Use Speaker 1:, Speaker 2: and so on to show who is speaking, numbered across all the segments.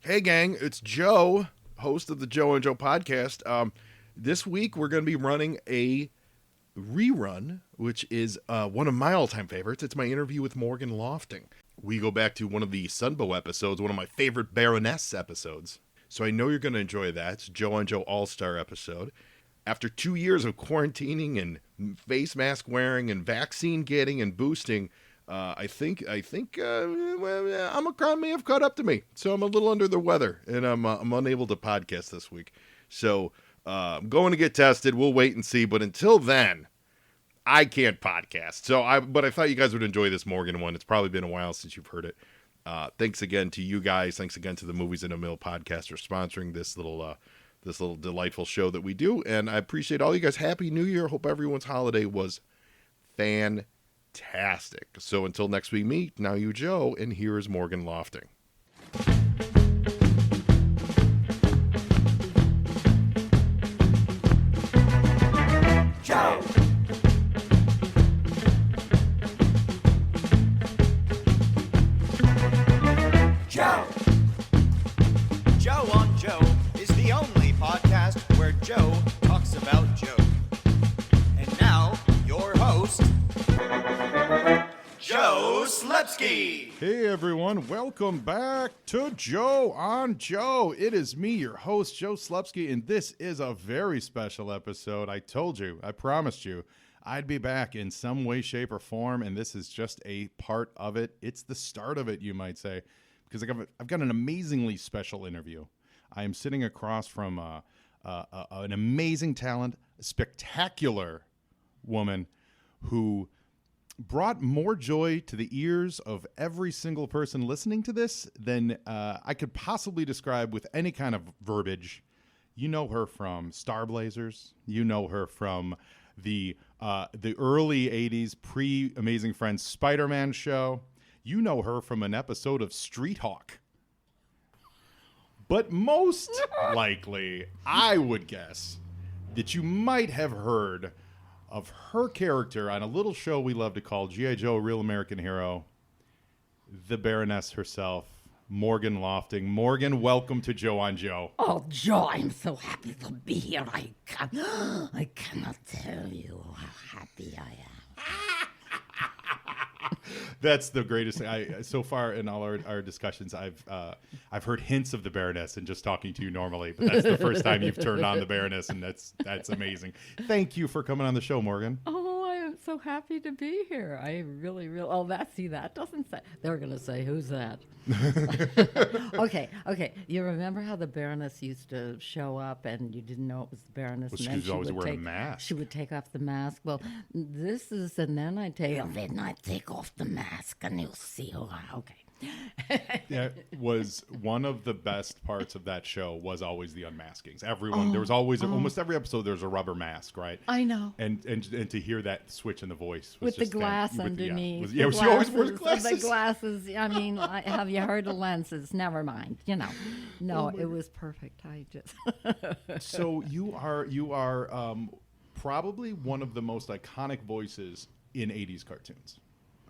Speaker 1: Hey, gang, it's Joe, host of the Joe and Joe podcast. This week, we're going to be running a rerun, which is one of my all-time favorites. It's my interview with Morgan Lofting. We go back to one of the Sunbow episodes, one of my favorite Baroness episodes. So I know you're going to enjoy that. It's Joe and Joe All-Star episode. After 2 years of quarantining and face mask wearing and vaccine getting and boosting, I think Omicron may have caught up to me, so I'm a little under the weather, and I'm unable to podcast this week. So I'm going to get tested. We'll wait and see, but until then, I can't podcast. But I thought you guys would enjoy this Morgan one. It's probably been a while since you've heard it. Thanks again to you guys. Thanks again to the Movies in a Mill podcast for sponsoring this little delightful show that we do, and I appreciate all you guys. Happy New Year. Hope everyone's holiday was fantastic. So until next week, now you Joe, and here is Morgan Lofting.
Speaker 2: Joe! Joe!
Speaker 3: Joe on Joe is the only podcast where Joe talks about Joe. And now, your host, Joe Slepsky.
Speaker 1: Hey everyone, welcome back to Joe on Joe. It is me, your host, Joe Slepsky, and this is a very special episode. I told you, I promised you, I'd be back in some way, shape, or form, and this is just a part of it. It's the start of it, you might say, because I've got an amazingly special interview. I am sitting across from an amazing talent, a spectacular woman who brought more joy to the ears of every single person listening to this than I could possibly describe with any kind of verbiage. You know her from Star Blazers. You know her from the early 80s pre-Amazing Friends Spider-Man show. You know her from an episode of Street Hawk. But most likely, I would guess that you might have heard of her character on a little show we love to call G.I. Joe, Real American Hero, the Baroness herself, Morgan Lofting. Morgan, welcome to Joe on Joe.
Speaker 4: Oh, Joe, I'm so happy to be here. I cannot tell you how happy I am.
Speaker 1: That's the greatest thing. So far in all our discussions, I've heard hints of the Baroness and just talking to you normally, but that's the first time you've turned on the Baroness, and that's amazing. Thank you for coming on the show, Morgan.
Speaker 4: Oh, I am so happy to be here. I really. Oh, that doesn't say. They're going to say, who's that? Okay. You remember how the Baroness used to show up and you didn't know it was the Baroness?
Speaker 1: Well, she was always wearing a mask.
Speaker 4: She would take off the mask. Well, this is, and then I take off the mask and you'll see who okay.
Speaker 1: Yeah, was one of the best parts of that show was always the unmaskings. Everyone, there was always almost every episode there was a rubber mask, right?
Speaker 4: I know.
Speaker 1: And to hear that switch in the voice was
Speaker 4: with
Speaker 1: just
Speaker 4: the glass underneath.
Speaker 1: She always wears glasses.
Speaker 4: The glasses. I mean, have you heard of lenses? Never mind. No, it was perfect. I just.
Speaker 1: So you are probably one of the most iconic voices in 80s cartoons.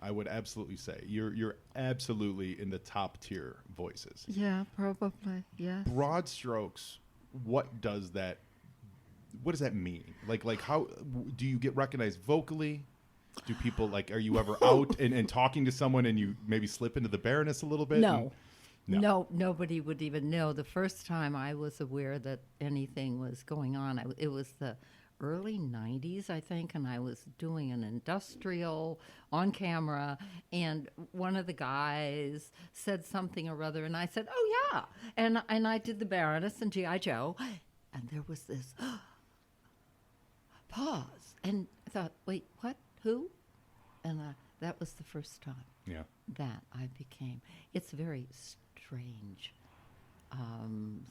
Speaker 1: I would absolutely say you're absolutely in the top tier voices.
Speaker 4: Yeah, probably. Yeah.
Speaker 1: Broad strokes, what does that mean? Like how do you get recognized vocally? Do people are you ever out and talking to someone and you maybe slip into the Baroness a little bit?
Speaker 4: No, nobody would even know. The first time I was aware that anything was going on, it was the early 90s, I think, and I was doing an industrial on camera, and one of the guys said something or other, and I said, oh, yeah. And I did the Baroness and G.I. Joe, and there was this pause, and I thought, wait, what? Who? And that was the first time that I became. It's very strange.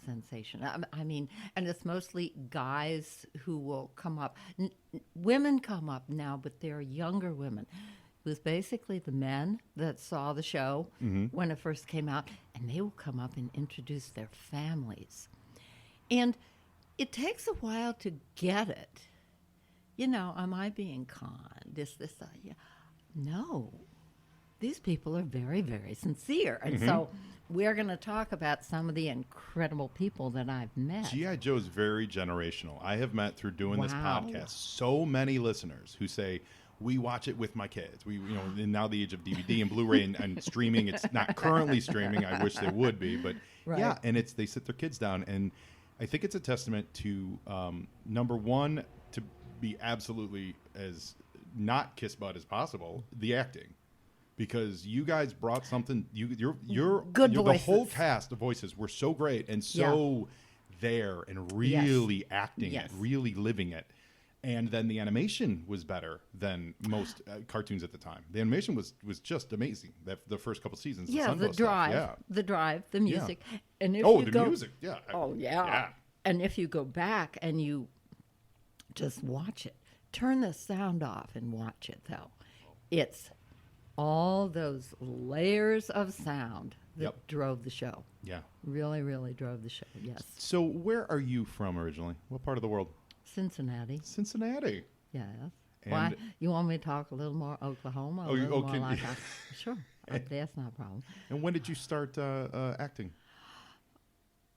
Speaker 4: Sensation. I mean, and it's mostly guys who will come up. Women come up now, but they're younger women. It was basically the men that saw the show when it first came out, and they will come up and introduce their families. And it takes a while to get it. Am I being conned? Is this No. these people are very, very sincere. And so we're going to talk about some of the incredible people that I've met.
Speaker 1: G.I. Joe is very generational. I have met through doing this
Speaker 4: Wow.
Speaker 1: podcast so many listeners who say, we watch it with my kids. We, in now the age of DVD and Blu-ray and streaming, it's not currently streaming. I wish they would be, but
Speaker 4: Right.
Speaker 1: yeah. And they sit their kids down, and I think it's a testament to number one, to be absolutely as not kiss butt as possible, the acting, because you guys brought something. You're
Speaker 4: Good
Speaker 1: the
Speaker 4: voices.
Speaker 1: whole cast of voices were so great and so there and really acting
Speaker 4: Yes.
Speaker 1: it, really living it. And then the animation was better than most cartoons at the time. The animation was just amazing. The first couple seasons.
Speaker 4: Yeah,
Speaker 1: Sunbow
Speaker 4: the
Speaker 1: stuff,
Speaker 4: drive,
Speaker 1: yeah.
Speaker 4: the music. And if
Speaker 1: Oh,
Speaker 4: you
Speaker 1: the
Speaker 4: go,
Speaker 1: music. Yeah.
Speaker 4: Oh, yeah. And if you go back and you just watch it, turn the sound off and watch it, though. It's all those layers of sound that
Speaker 1: Yep.
Speaker 4: drove the show.
Speaker 1: Yeah.
Speaker 4: Really, really drove the show, yes.
Speaker 1: So where are you from originally? What part of the world?
Speaker 4: Cincinnati,
Speaker 1: Cincinnati.
Speaker 4: yes.
Speaker 1: And-
Speaker 4: Why? You want me to talk a little more Oklahoma? A
Speaker 1: Oh, you-
Speaker 4: little
Speaker 1: okay.
Speaker 4: more like sure. That's not a problem.
Speaker 1: And when did you start acting?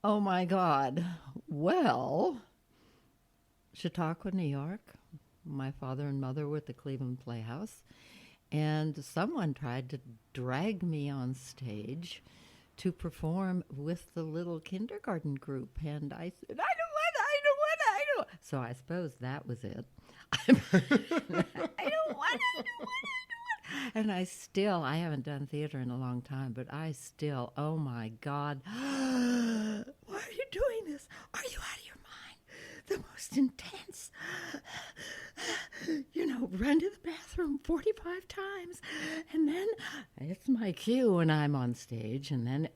Speaker 4: Oh, my God. Well, Chautauqua, New York. My father and mother were at the Cleveland Playhouse, and someone tried to drag me on stage to perform with the little kindergarten group, and I said, I don't want. So I suppose that was it. I don't want. And I haven't done theater in a long time, but oh my God, why are you doing this? Are you out of your mind? The most intense, run to the bathroom 45 times. And then it's my cue and I'm on stage. And then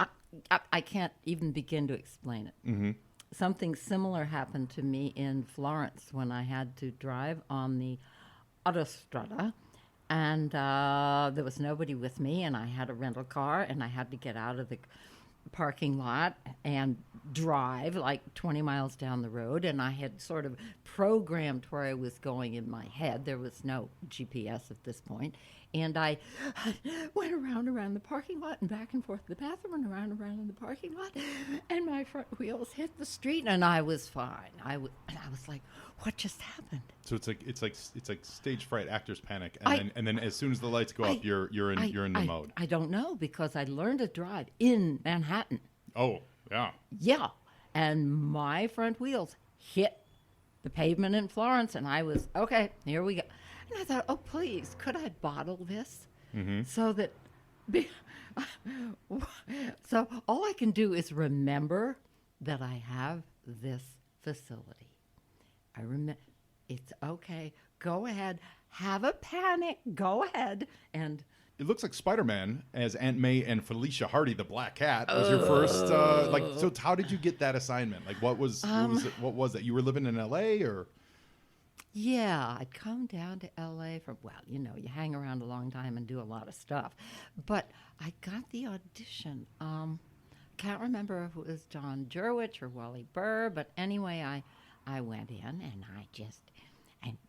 Speaker 4: I can't even begin to explain it.
Speaker 1: Mm-hmm.
Speaker 4: Something similar happened to me in Florence when I had to drive on the autostrada. And there was nobody with me, and I had a rental car, and I had to get out of the parking lot and drive like 20 miles down the road. And I had sort of programmed where I was going in my head. There was no GPS at this point. And I went around the parking lot and back and forth to the bathroom and around in the parking lot. And my front wheels hit the street, and I was fine. And I was like, what just happened?
Speaker 1: So it's like stage fright, actors panic, and then as soon as the lights go up, you're in the mode.
Speaker 4: I don't know, because I learned to drive in Manhattan.
Speaker 1: Oh yeah.
Speaker 4: Yeah, and my front wheels hit the pavement in Florence, and I was okay. Here we go. And I thought, oh please, could I bottle this so that? So all I can do is remember that I have this facility. I remember. It's okay. Go ahead. Have a panic. Go ahead. And
Speaker 1: It looks like Spider-Man as Aunt May and Felicia Hardy, the Black Cat, was your first. So how did you get that assignment? Like, what was that? You were living in L.A. or?
Speaker 4: yeah, I'd come down to L.A. you hang around a long time and do a lot of stuff. But I got the audition. Can't remember if it was John Jurwich or Wally Burr, but anyway, I went in and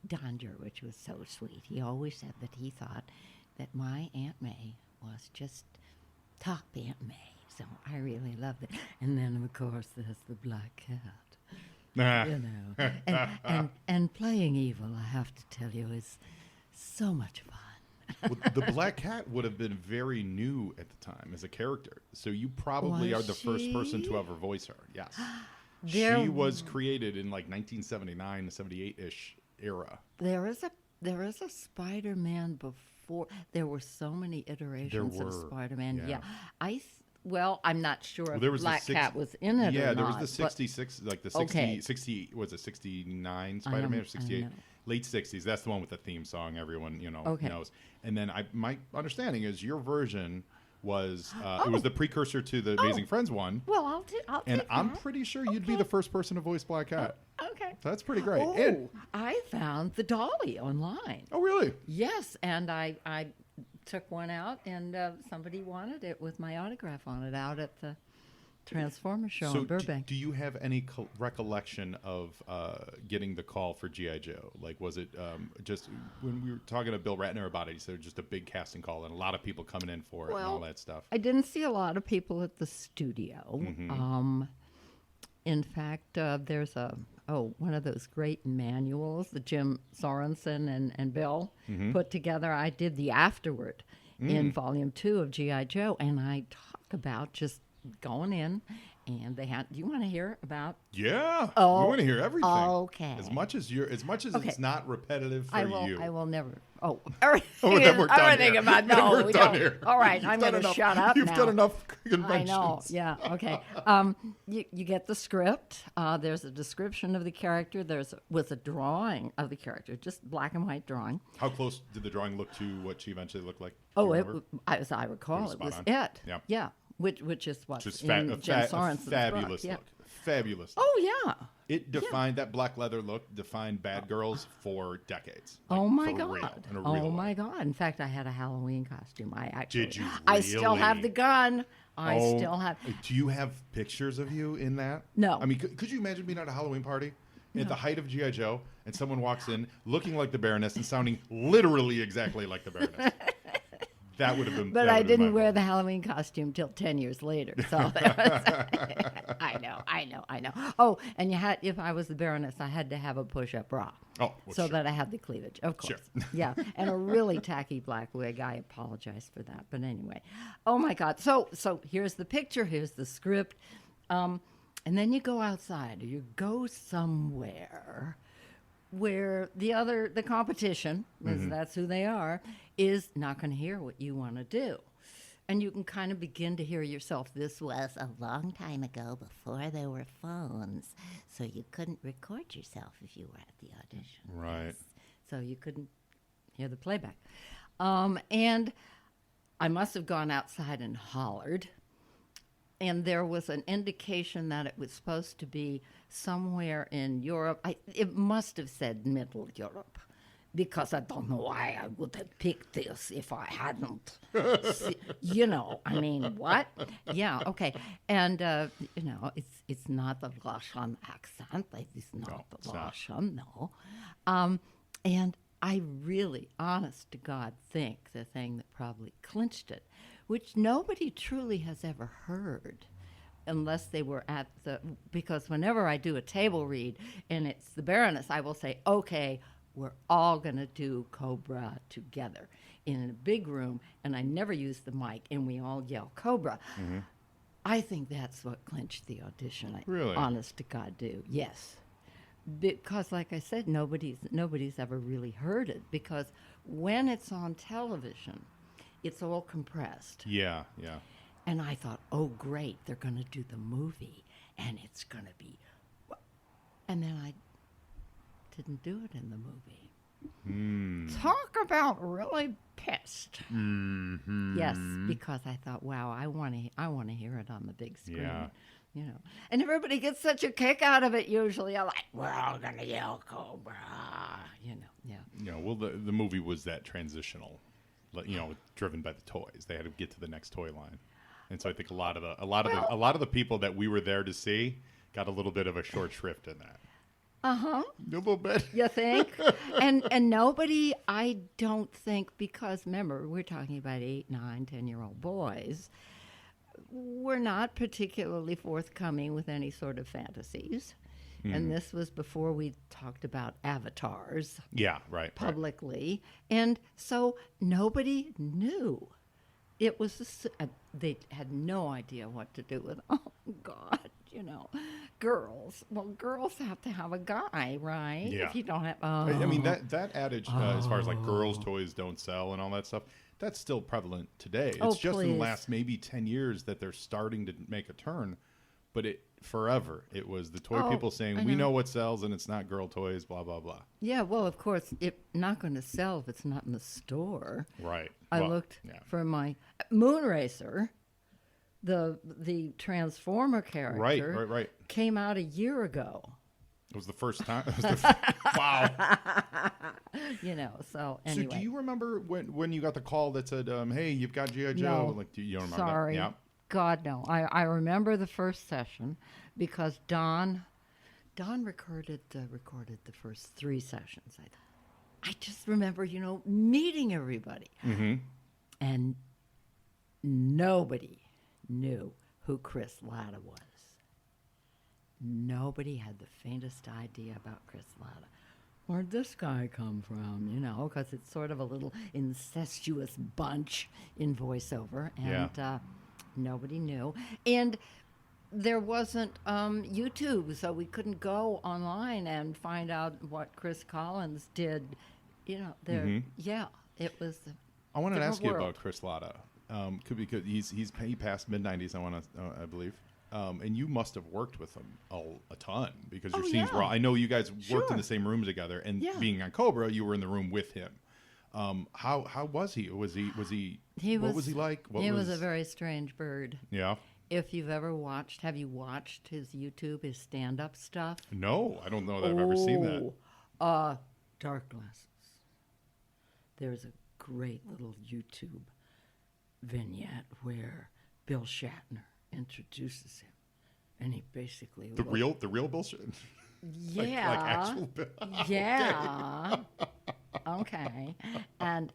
Speaker 4: Don Jurwich was so sweet. He always said that he thought that my Aunt May was just top Aunt May. So I really loved it. And then, of course, there's the Black Cat. And playing evil, I have to tell you, is so much fun.
Speaker 1: Well, the Black Cat would have been very new at the time as a character, so you probably
Speaker 4: Was
Speaker 1: are the first person
Speaker 4: she?
Speaker 1: to ever voice her. Yes,
Speaker 4: There-
Speaker 1: she was created in like 1979, 78-ish era.
Speaker 4: There is a Spider-Man before. There were so many iterations of
Speaker 1: were,
Speaker 4: Spider-Man.
Speaker 1: yeah.
Speaker 4: I'm not sure
Speaker 1: Well,
Speaker 4: if
Speaker 1: there was
Speaker 4: Black
Speaker 1: the
Speaker 4: Cat was in it
Speaker 1: Yeah,
Speaker 4: or
Speaker 1: there
Speaker 4: not.
Speaker 1: was the
Speaker 4: but-
Speaker 1: 66, like the 60,
Speaker 4: Okay.
Speaker 1: 60 was it 69 Spider-Man or
Speaker 4: I
Speaker 1: 68?
Speaker 4: know.
Speaker 1: Late 60s. That's the one with the theme song everyone
Speaker 4: Okay.
Speaker 1: knows. And then my understanding is your version was it was the precursor to the Amazing Friends one.
Speaker 4: Well, I'll
Speaker 1: And
Speaker 4: take
Speaker 1: I'm
Speaker 4: that.
Speaker 1: pretty sure you'd be the first person to voice Black Cat.
Speaker 4: Okay.
Speaker 1: So that's pretty great.
Speaker 4: Oh,
Speaker 1: And-
Speaker 4: I found the dolly online.
Speaker 1: oh, really?
Speaker 4: Yes, and I took one out, and somebody wanted it with my autograph on it out at the Transformer show
Speaker 1: So
Speaker 4: in Burbank.
Speaker 1: do you have any recollection of getting the call for G.I. Joe? Like, was it just when we were talking to Bill Ratner about it, he said just a big casting call and a lot of people coming in for it and all that stuff?
Speaker 4: I didn't see a lot of people at the studio. In fact, there's one of those great manuals that Jim Sorensen and Bill put together. I did the afterward in Volume 2 of G.I. Joe, and I talk about just going in, and they had. Do you want to hear about?
Speaker 1: Yeah,
Speaker 4: Oh,
Speaker 1: we want to hear everything.
Speaker 4: Okay.
Speaker 1: As much as it's not repetitive for you.
Speaker 4: I will never.
Speaker 1: Oh, then we're done
Speaker 4: everything
Speaker 1: here.
Speaker 4: about
Speaker 1: Then
Speaker 4: no.
Speaker 1: we're
Speaker 4: we
Speaker 1: done
Speaker 4: don't.
Speaker 1: here.
Speaker 4: All right,
Speaker 1: You've
Speaker 4: I'm
Speaker 1: done
Speaker 4: going to
Speaker 1: enough-
Speaker 4: shut up
Speaker 1: You've
Speaker 4: now.
Speaker 1: done enough
Speaker 4: I
Speaker 1: conventions.
Speaker 4: know. Yeah. Okay. You get the script. There's a description of the character. Was a drawing of the character, just black and white drawing.
Speaker 1: How close did the drawing look to what she eventually looked like?
Speaker 4: Oh,
Speaker 1: Do you remember?
Speaker 4: as I recall,
Speaker 1: It
Speaker 4: it
Speaker 1: was
Speaker 4: was
Speaker 1: spot on.
Speaker 4: it.
Speaker 1: Yeah.
Speaker 4: Yeah. Which is what's
Speaker 1: Just
Speaker 4: in
Speaker 1: a
Speaker 4: Jim Sorensen's
Speaker 1: fabulous
Speaker 4: book. Yeah.
Speaker 1: look. Fabulous.
Speaker 4: Oh yeah.
Speaker 1: It defined that black leather look, defined bad girls for decades.
Speaker 4: Oh my
Speaker 1: for
Speaker 4: God!
Speaker 1: real, in a
Speaker 4: Oh
Speaker 1: real
Speaker 4: my
Speaker 1: way.
Speaker 4: God! In fact, I had a Halloween costume. I actually.
Speaker 1: Did you
Speaker 4: I still have
Speaker 1: really?
Speaker 4: the gun. I
Speaker 1: Oh,
Speaker 4: still have.
Speaker 1: Do you have pictures of you in that?
Speaker 4: No.
Speaker 1: I mean, could you imagine being at a Halloween party at the height of G.I. Joe and someone walks in looking like the Baroness and sounding literally exactly like the Baroness? That would have been.
Speaker 4: But
Speaker 1: that
Speaker 4: I
Speaker 1: would have been
Speaker 4: didn't
Speaker 1: my
Speaker 4: wear
Speaker 1: vote.
Speaker 4: the Halloween costume till 10 years later. So that was, I know. Oh, and if I was the Baroness, I had to have a push-up bra.
Speaker 1: Oh, well,
Speaker 4: so
Speaker 1: sure.
Speaker 4: that I had the cleavage, of course.
Speaker 1: Sure.
Speaker 4: Yeah, and a really tacky black wig. I apologize for that, but anyway. Oh my God! So here's the picture. Here's the script, and then you go outside, or you go somewhere where the competition, because that's who they are, is not going to hear what you want to do. And you can kind of begin to hear yourself. This was a long time ago before there were phones, so you couldn't record yourself if you were at the audition.
Speaker 1: Right.
Speaker 4: So you couldn't hear the playback. And I must have gone outside and hollered. And there was an indication that it was supposed to be somewhere in Europe. It must have said Middle Europe, because I don't know why I would have picked this if I hadn't. I mean, what? Yeah, okay. And, it's not the Russian accent. It's not
Speaker 1: it's
Speaker 4: the
Speaker 1: not.
Speaker 4: Russian, no. And I really, honest to God, think the thing that probably clinched it, which nobody truly has ever heard unless they were because whenever I do a table read and it's the Baroness, I will say, okay, we're all going to do Cobra together in a big room, and I never use the mic, and we all yell Cobra. Mm-hmm. I think that's what clinched the audition.
Speaker 1: Really?
Speaker 4: Honest to God, do. Yes. Because, like I said, nobody's ever really heard it, because when it's on television, it's all compressed.
Speaker 1: Yeah.
Speaker 4: And I thought, oh, great, they're going to do the movie, and it's going to be... And then I didn't do it in the movie. Talk about really pissed.
Speaker 1: Mm-hmm.
Speaker 4: Yes, because I thought, wow, I want to hear it on the big screen.
Speaker 1: Yeah.
Speaker 4: And everybody gets such a kick out of it usually. I'm like, we're all going to yell Cobra, yeah.
Speaker 1: Well, the movie was that transitional, driven by the toys. They had to get to the next toy line, and so I think a lot of the people that we were there to see got a little bit of a short shrift in that.
Speaker 4: Uh-huh.
Speaker 1: A little bit.
Speaker 4: You think? and nobody, I don't think, because remember, we're talking about 8, 9, 10-year-old boys, were not particularly forthcoming with any sort of fantasies. And this was before we talked about avatars.
Speaker 1: Yeah, right.
Speaker 4: Publicly. And so nobody knew. It was, they had no idea what to do with, oh, God, girls. Well, girls have to have a guy, right?
Speaker 1: Yeah.
Speaker 4: If you don't have,
Speaker 1: I mean, that adage, as far as like girls' toys don't sell and all that stuff, that's still prevalent today. It's just in the
Speaker 4: please.
Speaker 1: last maybe 10 years that they're starting to make a turn. But forever, it was the toy people saying, we know what sells and it's not girl toys, blah, blah, blah.
Speaker 4: Yeah, well, of course, it's not going to sell if it's not in the store.
Speaker 1: Right.
Speaker 4: I
Speaker 1: Well,
Speaker 4: looked
Speaker 1: yeah.
Speaker 4: for my Moonracer, the Transformer character.
Speaker 1: Right.
Speaker 4: Came out a year ago.
Speaker 1: It was the first time. Wow.
Speaker 4: So anyway.
Speaker 1: So do you remember when you got the call that said, hey, you've got G.I. Joe?
Speaker 4: No.
Speaker 1: Like, you don't remember
Speaker 4: Sorry.
Speaker 1: that?
Speaker 4: God, no. I remember the first session because Don recorded the first 3 sessions. I just remember, meeting everybody.
Speaker 1: Mm-hmm.
Speaker 4: And nobody knew who Chris Latta was. Nobody had the faintest idea about Chris Latta. Where'd this guy come from? Because it's sort of a little incestuous bunch in voiceover. And nobody knew. And there wasn't YouTube, so we couldn't go online and find out what Chris Collins did. Yeah, it was.
Speaker 1: I wanted to ask you
Speaker 4: world.
Speaker 1: about Chris Latta. Because he passed mid-90s, I believe. And you must have worked with him a ton because your scenes were. I know you guys worked in the same room together, and being on Cobra, you were in the room with him. How was he? Was he? What was he like?
Speaker 4: He was a very strange bird.
Speaker 1: Yeah.
Speaker 4: If you've ever have you watched his YouTube, his stand-up stuff?
Speaker 1: No, I don't know that I've ever seen that.
Speaker 4: Dark Glasses. There's a great little YouTube vignette where Bill Shatner introduces him, and he basically
Speaker 1: the real Bill Shatner.
Speaker 4: Yeah.
Speaker 1: like actual Bill.
Speaker 4: Yeah. Okay. And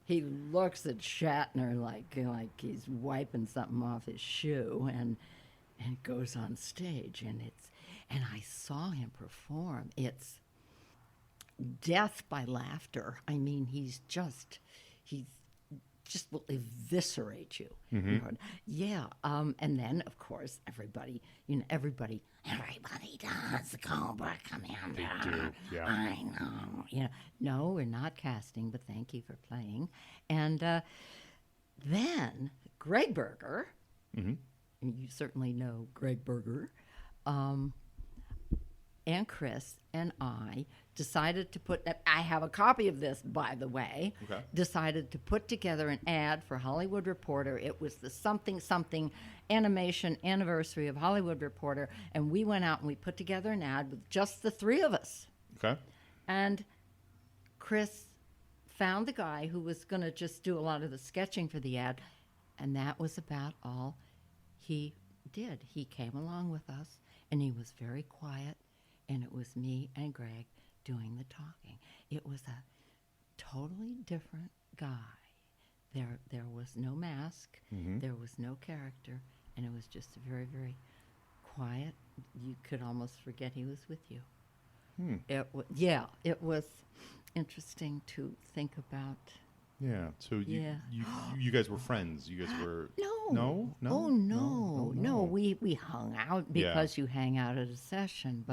Speaker 4: he looks at Shatner like he's wiping something off his shoe, and goes on stage, and I saw him perform. It's death by laughter. I mean, he just will eviscerate you.
Speaker 1: Mm-hmm.
Speaker 4: Yeah. And then, of course, everybody does Cobra Commander.
Speaker 1: They do, yeah.
Speaker 4: I know. No, we're not casting, but thank you for playing. And then Greg Berger,
Speaker 1: Mm-hmm.
Speaker 4: you certainly know Greg Berger, and Chris and I decided to I have a copy of this, by the way, decided to put together an ad for Hollywood Reporter. It was the something animation anniversary of Hollywood Reporter, and we went out and we put together an ad with just the 3 of us.
Speaker 1: Okay.
Speaker 4: And Chris found the guy who was going to just do a lot of the sketching for the ad, and that was about all he did. He came along with us, and he was very quiet, and it was me and Greg doing the talking. It was a totally different guy. There was no mask, there was no character, and it was just a very, very quiet. You could almost forget he was with you. It was interesting to think about.
Speaker 1: Yeah. So you guys were friends. You guys were
Speaker 4: No. No. We hung out because you hang out at a session,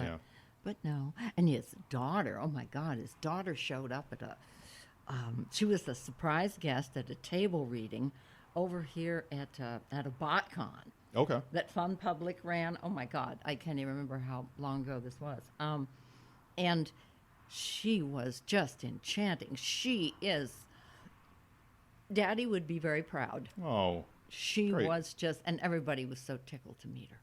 Speaker 4: but no. And his daughter, oh my God, his daughter showed up at she was a surprise guest at a table reading over here at a BotCon.
Speaker 1: Okay.
Speaker 4: That Fun Public ran. Oh my God, I can't even remember how long ago this was. And she was just enchanting. She is. Daddy would be very proud.
Speaker 1: Oh.
Speaker 4: She
Speaker 1: great.
Speaker 4: was just, and everybody was so tickled to meet her.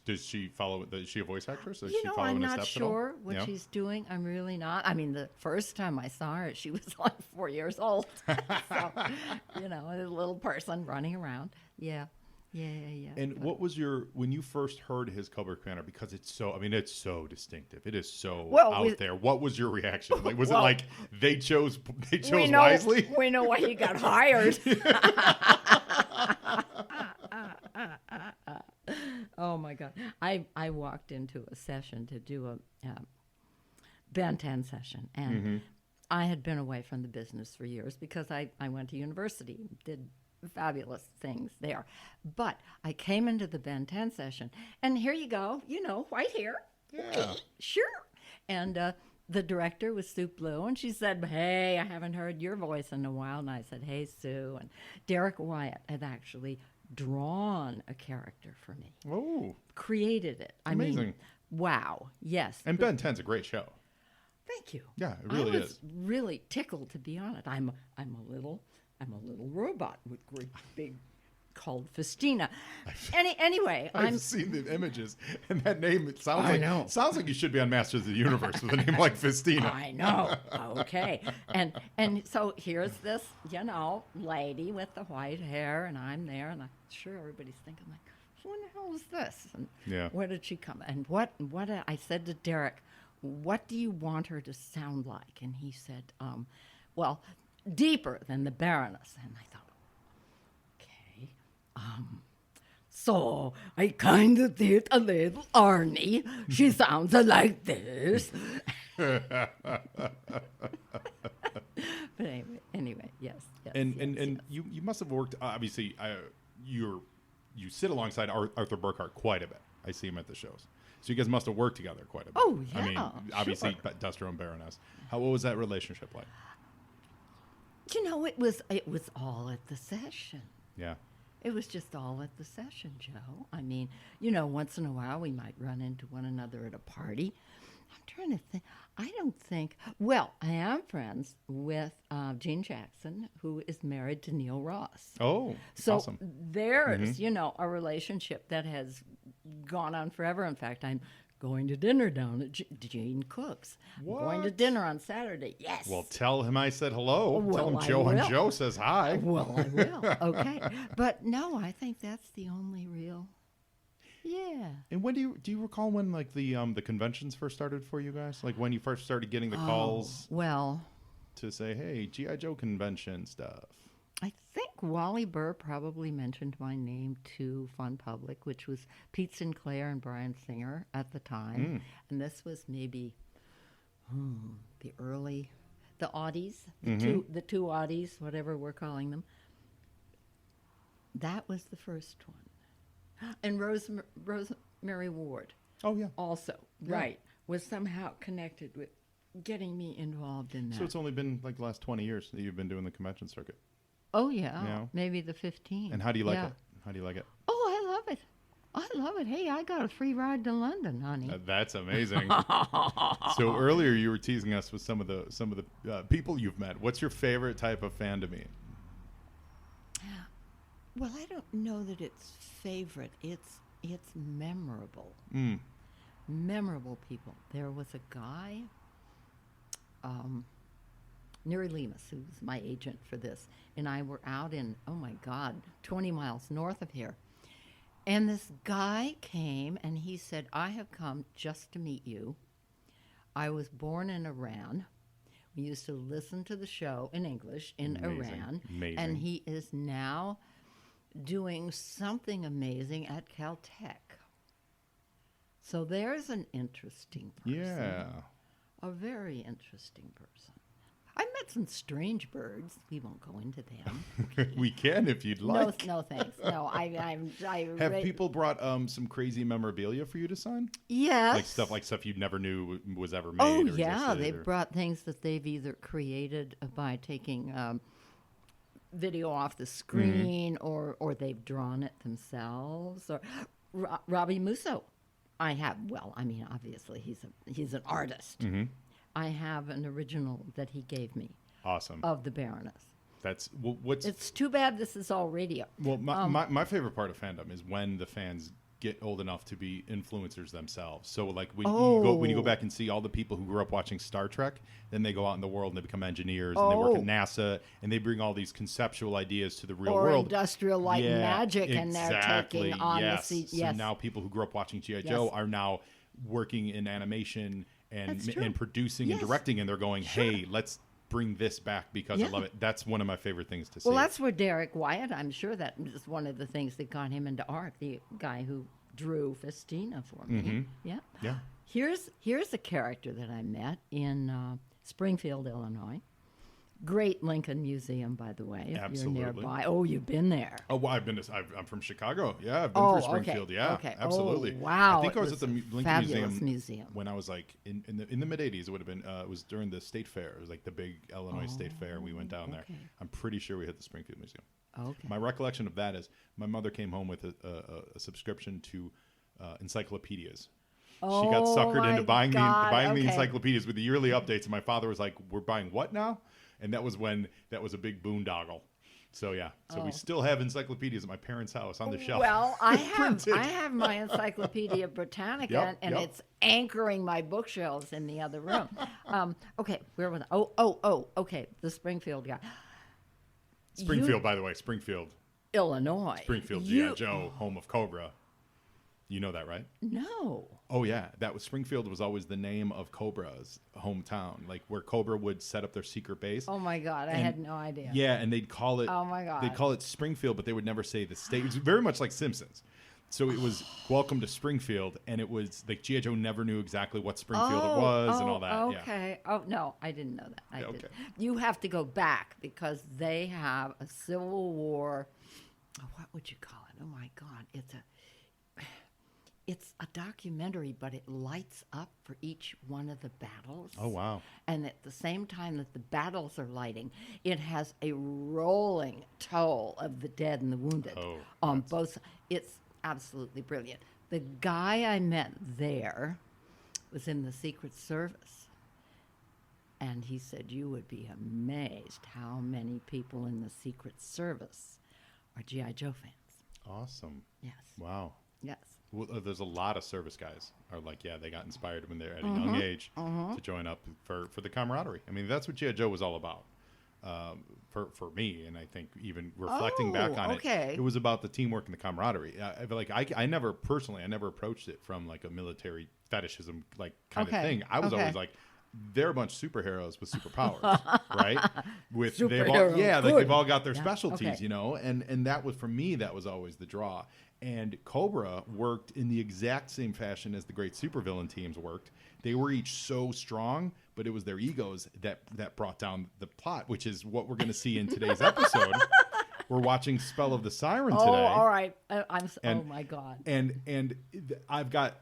Speaker 1: Does she follow? Is she a voice actress? Does she follow
Speaker 4: I'm
Speaker 1: in the
Speaker 4: not
Speaker 1: steps at all?
Speaker 4: sure what she's doing. I'm really not. I mean, the first time I saw her, she was like 4 years old. So, a little person running around. Yeah.
Speaker 1: And what was when you first heard his Cobra Commander? Because it's so distinctive. It is so out there. What was your reaction? Like, was it like they chose wisely?
Speaker 4: We know why he got hired. Oh my God! I walked into a session to do a Ben 10 session, and I had been away from the business for years because I went to university and did fabulous things there. But I came into the Ben 10 session, and here you go, white hair.
Speaker 1: Yeah.
Speaker 4: Sure. And the director was Sue Blue, and she said, "Hey, I haven't heard your voice in a while." And I said, "Hey, Sue." And Derek Wyatt had actually drawn a character for me.
Speaker 1: Oh.
Speaker 4: Created it.
Speaker 1: Amazing.
Speaker 4: I mean, wow. Yes.
Speaker 1: And Ben 10's a great show.
Speaker 4: Thank you.
Speaker 1: Yeah, it really
Speaker 4: I was really tickled, to be honest. I'm a little robot with great big called Festina. Anyway,
Speaker 1: I've seen the images, and that name, it sounds
Speaker 4: I
Speaker 1: like
Speaker 4: know.
Speaker 1: sounds like you should be on Masters of the Universe with a name like Festina.
Speaker 4: I know. Okay. And so here's this, lady with the white hair, and I'm there, and I'm sure everybody's thinking, like, who in the hell is this? And
Speaker 1: Yeah.
Speaker 4: where did she come? And what I said to Derek, what do you want her to sound like? And he said, well, deeper than the Baroness. And I thought, okay. So I kind of did a little Arnie. She sounds like this. But anyway, yes.
Speaker 1: And you must have worked, obviously, you sit alongside Arthur Burkhart quite a bit. I see him at the shows. So you guys must have worked together quite a bit.
Speaker 4: Oh,
Speaker 1: I mean,
Speaker 4: yeah,
Speaker 1: obviously,
Speaker 4: sure.
Speaker 1: Duster and Baroness. What was that relationship like?
Speaker 4: It was all at the session.
Speaker 1: Yeah.
Speaker 4: It was just all at the session, Joe. I mean, once in a while we might run into one another at a party. I'm trying to think. I don't think. Well, I am friends with Gene Jackson, who is married to Neil Ross.
Speaker 1: Oh,
Speaker 4: So
Speaker 1: awesome.
Speaker 4: there's, a relationship that has gone on forever. In fact, I'm going to dinner down at Gene Cook's. I'm going to
Speaker 1: What?
Speaker 4: dinner on Saturday. Yes.
Speaker 1: Well, tell him I said hello.
Speaker 4: Well,
Speaker 1: tell him
Speaker 4: I
Speaker 1: Joe and
Speaker 4: will.
Speaker 1: Joe says hi.
Speaker 4: Well, I will. Okay. But no, I think that's the only real. Yeah.
Speaker 1: And when do you recall when like the conventions first started for you guys? Like when you first started getting the calls
Speaker 4: Well,
Speaker 1: to say, "Hey, GI Joe convention stuff."
Speaker 4: I think Wally Burr probably mentioned my name to Fun Public, which was Pete Sinclair and Brian Singer at the time. And this was maybe the Audis, the two Audis, whatever we're calling them. That was the first one. And Rosemary Ward
Speaker 1: Oh yeah.
Speaker 4: also, right, was somehow connected with getting me involved in that.
Speaker 1: So it's only been like the last 20 years that you've been doing the convention circuit.
Speaker 4: Oh, yeah.
Speaker 1: Yeah.
Speaker 4: Maybe the 15.
Speaker 1: And how do you like
Speaker 4: Yeah.
Speaker 1: it? How do you like it?
Speaker 4: Oh, I love it. I love it. Hey, I got a free ride to London, honey.
Speaker 1: That's amazing. So earlier you were teasing us with some of the people you've met. What's your favorite type of fan to meet?
Speaker 4: Well, I don't know that it's favorite. It's memorable. Memorable people. There was a guy, Neri Lemus, who's my agent for this, and I were out in, 20 miles north of here. And this guy came and he said, I have come just to meet you. I was born in Iran. We used to listen to the show in English in Iran.
Speaker 1: Amazing.
Speaker 4: And he is now doing something amazing at Caltech. So there's an interesting person.
Speaker 1: Yeah.
Speaker 4: A very interesting person. I met some strange birds. We won't go into them.
Speaker 1: We can if you'd like.
Speaker 4: No, thanks. No,
Speaker 1: Have people brought some crazy memorabilia for you to sign?
Speaker 4: Yes.
Speaker 1: Like stuff you never knew was ever made?
Speaker 4: Oh,
Speaker 1: or
Speaker 4: yeah.
Speaker 1: existed,
Speaker 4: They've brought things that they've either created by taking video off the screen or they've drawn it themselves. Or Robbie Musso. Obviously, he's an artist. I have an original that he gave me.
Speaker 1: Awesome.
Speaker 4: Of the Baroness.
Speaker 1: That's what's.
Speaker 4: It's too bad this is all radio.
Speaker 1: Well, my favorite part of fandom is when the fans get old enough to be influencers themselves. So like when you go back and see all the people who grew up watching Star Trek, then they go out in the world and they become engineers and they work at NASA and they bring all these conceptual ideas to the real world.
Speaker 4: Industrial Light and Magic, and they're
Speaker 1: exactly,
Speaker 4: taking on
Speaker 1: yes.
Speaker 4: the seat.
Speaker 1: So now people who grew up watching G.I. Joe are now working in animation and producing and directing, and they're going, hey, let's bring this back because I love it. That's one of my favorite things to see.
Speaker 4: Well, that's where Derek Wyatt, I'm sure that was one of the things that got him into art, the guy who drew Festina for me. Yeah. Here's a character that I met in Springfield, Illinois. Great Lincoln Museum, by the way, if
Speaker 1: Absolutely.
Speaker 4: you're nearby. Oh, you've been there.
Speaker 1: Oh, well, I'm from Chicago. Yeah, I've been through Springfield.
Speaker 4: Okay.
Speaker 1: Yeah,
Speaker 4: Okay.
Speaker 1: absolutely.
Speaker 4: Oh, wow.
Speaker 1: I think I was at the Lincoln
Speaker 4: Museum
Speaker 1: when I was like in the mid '80s. It would have been. It was during the state fair. It was like the big Illinois State Fair, and we went down there. I'm pretty sure we hit the Springfield Museum.
Speaker 4: Okay.
Speaker 1: My recollection of that is my mother came home with a subscription to encyclopedias. She got suckered into buying the encyclopedias with the yearly updates, and my father was like, "We're buying what now?" And that was a big boondoggle. So yeah, we still have encyclopedias at my parents' house on the shelf.
Speaker 4: Well, I have my Encyclopedia Britannica,
Speaker 1: Yep,
Speaker 4: and
Speaker 1: yep.
Speaker 4: it's anchoring my bookshelves in the other room. Okay, where was I? Okay, the Springfield guy.
Speaker 1: Springfield, by the way, Springfield,
Speaker 4: Illinois.
Speaker 1: G.I. Joe, home of Cobra. You know that, right?
Speaker 4: No.
Speaker 1: Oh yeah, that was Springfield was always the name of Cobra's hometown, like where Cobra would set up their secret base.
Speaker 4: Oh my God, I had no idea.
Speaker 1: Yeah, and they'd call it.
Speaker 4: Oh my God.
Speaker 1: They'd call it Springfield, but they would never say the state. It was very much like Simpsons. So it was Welcome to Springfield, and it was like G.I. Joe never knew exactly what Springfield it was and all that.
Speaker 4: Okay.
Speaker 1: Yeah.
Speaker 4: Oh no, I didn't know that. I
Speaker 1: Okay.
Speaker 4: didn't. You have to go back because they have a Civil War. What would you call it? Oh my God, it's a documentary, but it lights up for each one of the battles.
Speaker 1: Oh wow.
Speaker 4: And at the same time that the battles are lighting, it has a rolling toll of the dead and the wounded on both. It's absolutely brilliant. The guy I met there was in the Secret Service. And he said, you would be amazed how many people in the Secret Service are G.I. Joe fans.
Speaker 1: Awesome.
Speaker 4: Yes.
Speaker 1: Wow.
Speaker 4: Yes.
Speaker 1: Well, there's a lot of service guys are like, yeah, they got inspired when they're at a young age to join up for the camaraderie. I mean, that's what G.I. Joe was all about for me. And I think even reflecting back on it was about the teamwork and the camaraderie. I never approached it from like a military fetishism like kind of thing. I was always like, they're a bunch of superheroes with superpowers, right? They've all got their specialties, you know, and that was for me. That was always the draw. And Cobra worked in the exact same fashion as the great supervillain teams worked. They were each so strong, but it was their egos that brought down the plot, which is what we're going to see in today's episode. We're watching Spell of the Siren today.
Speaker 4: Oh, all right. Oh my God.
Speaker 1: And I've got.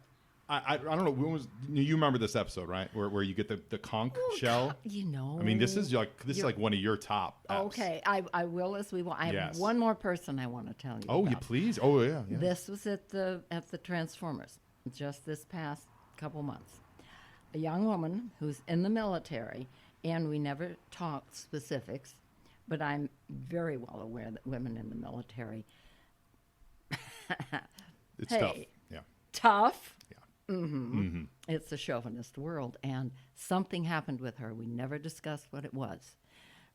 Speaker 1: I don't know. When you remember this episode, right? Where you get the conch shell?
Speaker 4: You know.
Speaker 1: I mean, this is like one of your top apps.
Speaker 4: Okay, I will as we want. I have one more person I want to tell you.
Speaker 1: Oh,
Speaker 4: about.
Speaker 1: you please? Oh, yeah.
Speaker 4: This was at the Transformers just this past couple months. A young woman who's in the military, and we never talked specifics, but I'm very well aware that women in the military.
Speaker 1: It's tough. Yeah.
Speaker 4: Tough.
Speaker 1: Yeah.
Speaker 4: Mm-hmm.
Speaker 1: Mm-hmm.
Speaker 4: It's a chauvinist world, and something happened with her. We never discussed what it was,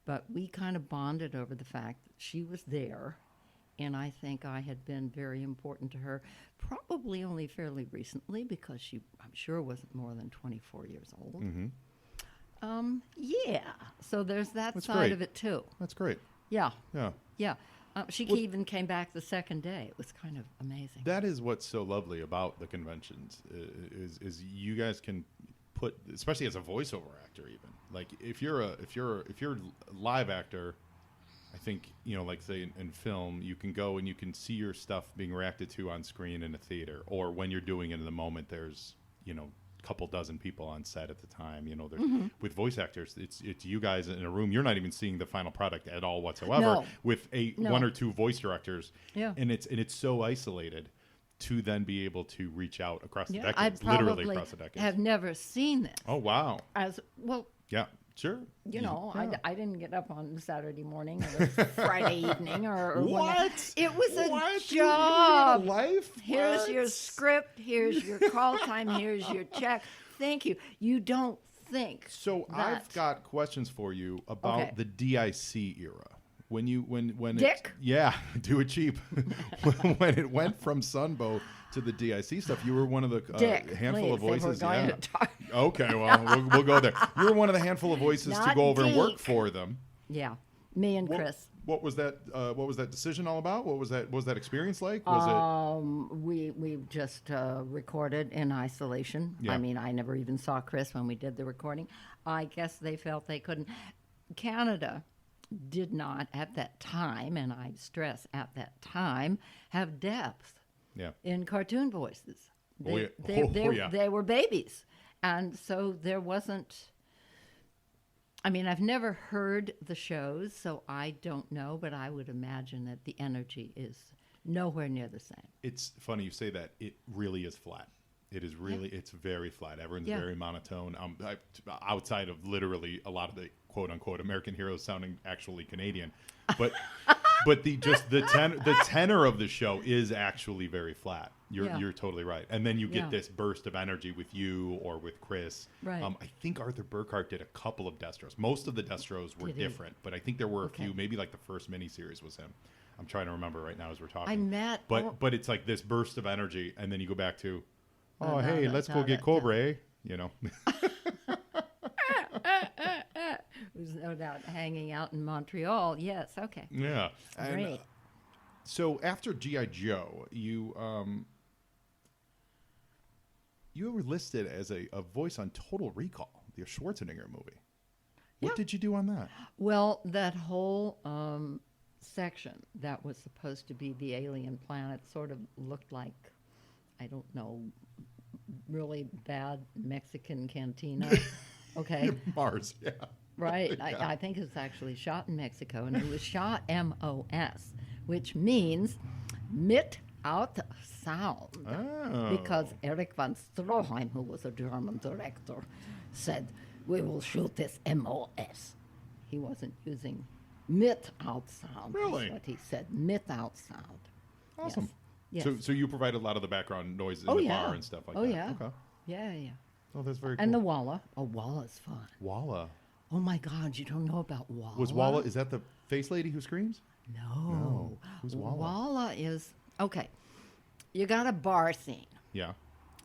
Speaker 4: but we kind of bonded over the fact that she was there, and I think I had been very important to her, probably only fairly recently, because she, I'm sure, wasn't more than 24 years old.
Speaker 1: Mm-hmm.
Speaker 4: Yeah, so there's that side
Speaker 1: great.
Speaker 4: of it, too.
Speaker 1: That's great.
Speaker 4: Yeah.
Speaker 1: Yeah.
Speaker 4: Yeah. She even came back the second day. It was kind of amazing.
Speaker 1: That is what's so lovely about the conventions is you guys can put, especially as a voiceover actor, even like if you're a live actor, I think, you know, like say in film, you can go and you can see your stuff being reacted to on screen in a theater, or when you're doing it in the moment, there's, you know, couple dozen people on set at the time, you know. With voice actors, it's you guys in a room. You're not even seeing the final product at all whatsoever.
Speaker 4: No.
Speaker 1: With one or two voice directors, and it's so isolated to then be able to reach out across the decades, literally across the decades.
Speaker 4: Have never seen this.
Speaker 1: Oh wow!
Speaker 4: As well,
Speaker 1: yeah, sure.
Speaker 4: You know, I didn't get up on Saturday morning or Friday evening or
Speaker 1: what?
Speaker 4: It was a
Speaker 1: what?
Speaker 4: job.
Speaker 1: Life.
Speaker 4: Here's
Speaker 1: what?
Speaker 4: your script. Here's your call time. Here's your check. Thank you. You don't think.
Speaker 1: So
Speaker 4: that.
Speaker 1: I've got questions for you about the DIC era. When
Speaker 4: Dick?
Speaker 1: Do it cheap. when it went from Sunbow to the DIC stuff, you were one of the handful of voices.
Speaker 4: They were going to talk.
Speaker 1: Okay, well, we'll go there. You were one of the handful of voices to go over and work for them.
Speaker 4: Yeah, me and Chris.
Speaker 1: What was that? What was that decision all about? What was that experience like?
Speaker 4: We just recorded in isolation.
Speaker 1: Yeah.
Speaker 4: I mean, I never even saw Chris when we did the recording. I guess they felt they couldn't. Canada did not at that time, and I stress at that time, have depth in cartoon voices. They were babies. And so there wasn't, I mean, I've never heard the shows, so I don't know, but I would imagine that the energy is nowhere near the same.
Speaker 1: It's funny you say that. It really is flat. It is really, it's very flat. Everyone's very monotone. Outside of literally a lot of the quote unquote American heroes sounding actually Canadian, but But the tenor of the show is actually very flat. You're totally right. And then you get this burst of energy with you or with Chris.
Speaker 4: Right.
Speaker 1: I think Arthur Burkhart did a couple of Destros. Most of the Destros were different, but I think there were a few. Maybe like the first miniseries was him. I'm trying to remember right now as we're talking. But it's like this burst of energy, and then you go back to, let's go get Cobra, eh? You know.
Speaker 4: There's no doubt hanging out in Montreal. Yes, okay.
Speaker 1: Yeah.
Speaker 4: Great.
Speaker 1: And, so after G.I. Joe, you were listed as a voice on Total Recall, the Schwarzenegger movie. What did you do on that?
Speaker 4: Well, that whole section that was supposed to be the alien planet sort of looked like, I don't know, really bad Mexican cantina. Okay.
Speaker 1: Mars, yeah.
Speaker 4: Right.
Speaker 1: Yeah.
Speaker 4: I think it's actually shot in Mexico, and it was shot MOS, which means mit out sound.
Speaker 1: Oh.
Speaker 4: Because Erich von Stroheim, who was a German director, said, we will shoot this MOS. He wasn't using mit out sound.
Speaker 1: Really?
Speaker 4: That's what he said, mit out sound.
Speaker 1: Awesome.
Speaker 4: Yes.
Speaker 1: So you provided a lot of the background noises in the bar and stuff like that.
Speaker 4: Oh, yeah.
Speaker 1: Okay.
Speaker 4: Yeah.
Speaker 1: Oh, that's very cool.
Speaker 4: And the Walla. Oh, Walla's fun.
Speaker 1: Walla.
Speaker 4: Oh, my God, you don't know about Walla?
Speaker 1: Was Walla, is that the face lady who screams?
Speaker 4: No.
Speaker 1: Who's Walla?
Speaker 4: Walla is, okay, you got a bar scene.
Speaker 1: Yeah.